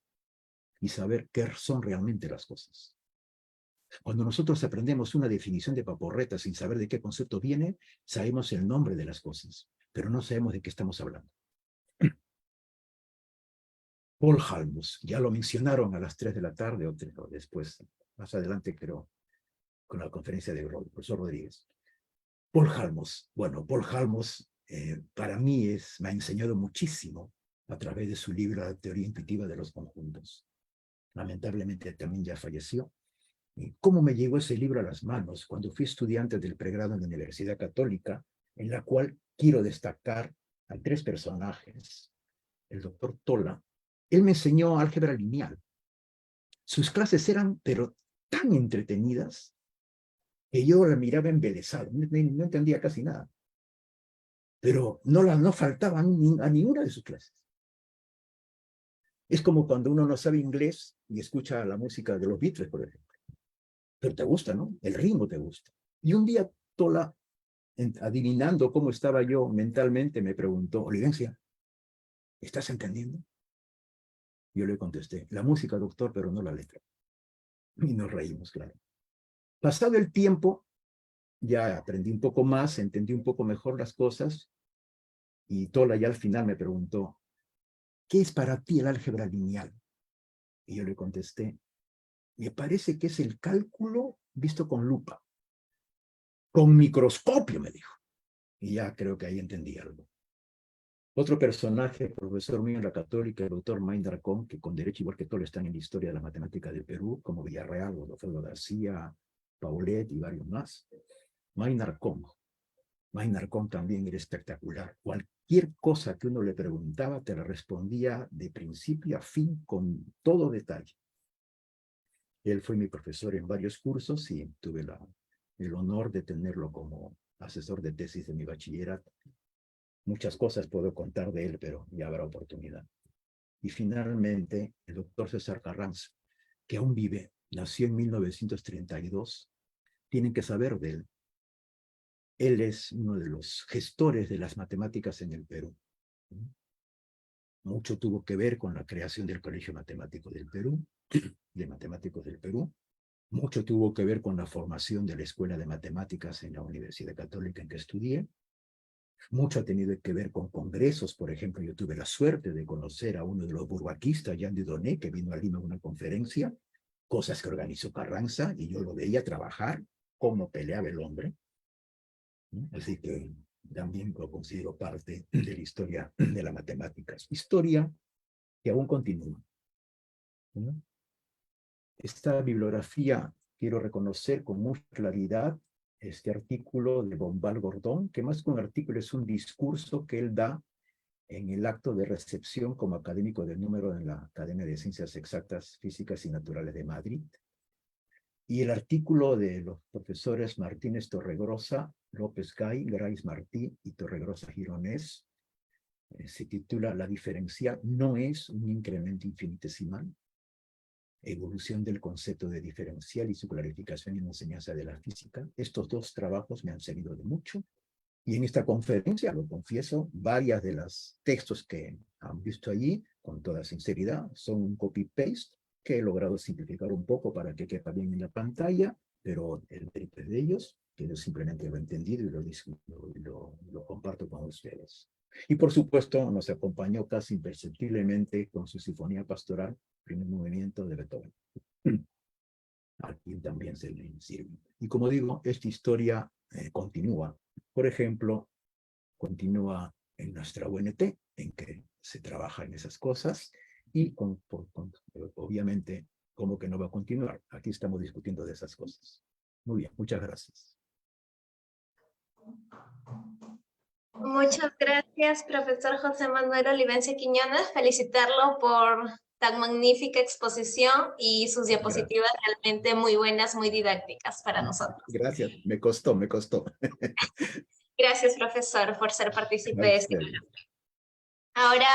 y saber qué son realmente las cosas. Cuando nosotros aprendemos una definición de paporreta sin saber de qué concepto viene, sabemos el nombre de las cosas, pero no sabemos de qué estamos hablando. Paul Halmus, ya lo mencionaron a las 3 de la tarde o después, más adelante creo, con la conferencia de profesor Rodríguez. Paul Halmus, bueno, Paul Halmus para mí me ha enseñado muchísimo a través de su libro La teoría intuitiva de los conjuntos. Lamentablemente también ya falleció. ¿Cómo me llegó ese libro a las manos cuando fui estudiante del pregrado en la Universidad Católica, en la cual quiero destacar a 3 personajes? El doctor Tola. Él me enseñó álgebra lineal. Sus clases eran, pero tan entretenidas, que yo la miraba embelesado. No entendía casi nada. Pero no faltaban a ninguna de sus clases. Es como cuando uno no sabe inglés y escucha la música de los Beatles, por ejemplo. Pero te gusta, ¿no? El ritmo te gusta. Y un día Tola adivinando cómo estaba yo mentalmente, me preguntó, Olivencia, ¿estás entendiendo? Yo le contesté, la música, doctor, pero no la letra. Y nos reímos, claro. Pasado el tiempo, ya aprendí un poco más, entendí un poco mejor las cosas, y Tola ya al final me preguntó, ¿qué es para ti el álgebra lineal? Y yo le contesté, me parece que es el cálculo visto con lupa. Con microscopio, me dijo. Y ya creo que ahí entendí algo. Otro personaje, profesor mío en la Católica, el doctor Maynard Kohn, que con derecho, igual que todos, están en la historia de la matemática del Perú, como Villarreal, Godofredo García, Paulet y varios más. Maynard Kohn también era espectacular. Cualquier cosa que uno le preguntaba, te la respondía de principio a fin con todo detalle. Él fue mi profesor en varios cursos y tuve el honor de tenerlo como asesor de tesis de mi bachillerato. Muchas cosas puedo contar de él, pero ya habrá oportunidad. Y finalmente, el doctor César Carranza, que aún vive, nació en 1932. Tienen que saber de él. Él es uno de los gestores de las matemáticas en el Perú. Mucho tuvo que ver con la creación del Colegio Matemático del Perú, de Matemáticos del Perú. Mucho tuvo que ver con la formación de la Escuela de Matemáticas en la Universidad Católica en que estudié. Mucho ha tenido que ver con congresos. Por ejemplo, yo tuve la suerte de conocer a uno de los burbaquistas, Jean Dieudonné, que vino a Lima a una conferencia, cosas que organizó Carranza, y yo lo veía trabajar, cómo peleaba el hombre. Así que también lo considero parte de la historia de las matemáticas. Historia que aún continúa. Esta bibliografía quiero reconocer con mucha claridad este artículo de Bombal Gordón, que más que un artículo es un discurso que él da en el acto de recepción como académico del número en la Academia de Ciencias Exactas, Físicas y Naturales de Madrid. Y el artículo de los profesores Martínez Torregrosa, López Gay, Grais Martí y Torregrosa Gironés se titula La diferencial no es un incremento infinitesimal. Evolución del concepto de diferencial y su clarificación en la enseñanza de la física. Estos dos trabajos me han servido de mucho. Y en esta conferencia, lo confieso, varias de los textos que han visto allí, con toda sinceridad, son un copy-paste que he logrado simplificar un poco para que quepa bien en la pantalla, pero el mérito es de ellos, que yo simplemente lo he entendido y lo comparto con ustedes. Y por supuesto, nos acompañó casi imperceptiblemente con su sinfonía pastoral, primer movimiento de Beethoven. A quien también se le sirve. Y como digo, esta historia continúa. Por ejemplo, continúa en nuestra UNT, en que se trabaja en esas cosas, y obviamente, ¿cómo que no va a continuar? Aquí estamos discutiendo de esas cosas. Muy bien, muchas gracias. Muchas gracias, profesor José Manuel Olivencia Quiñones. Felicitarlo por tan magnífica exposición y sus diapositivas realmente muy buenas, muy didácticas para nosotros. Gracias, me costó. Gracias, profesor, por ser partícipe de este. Ahora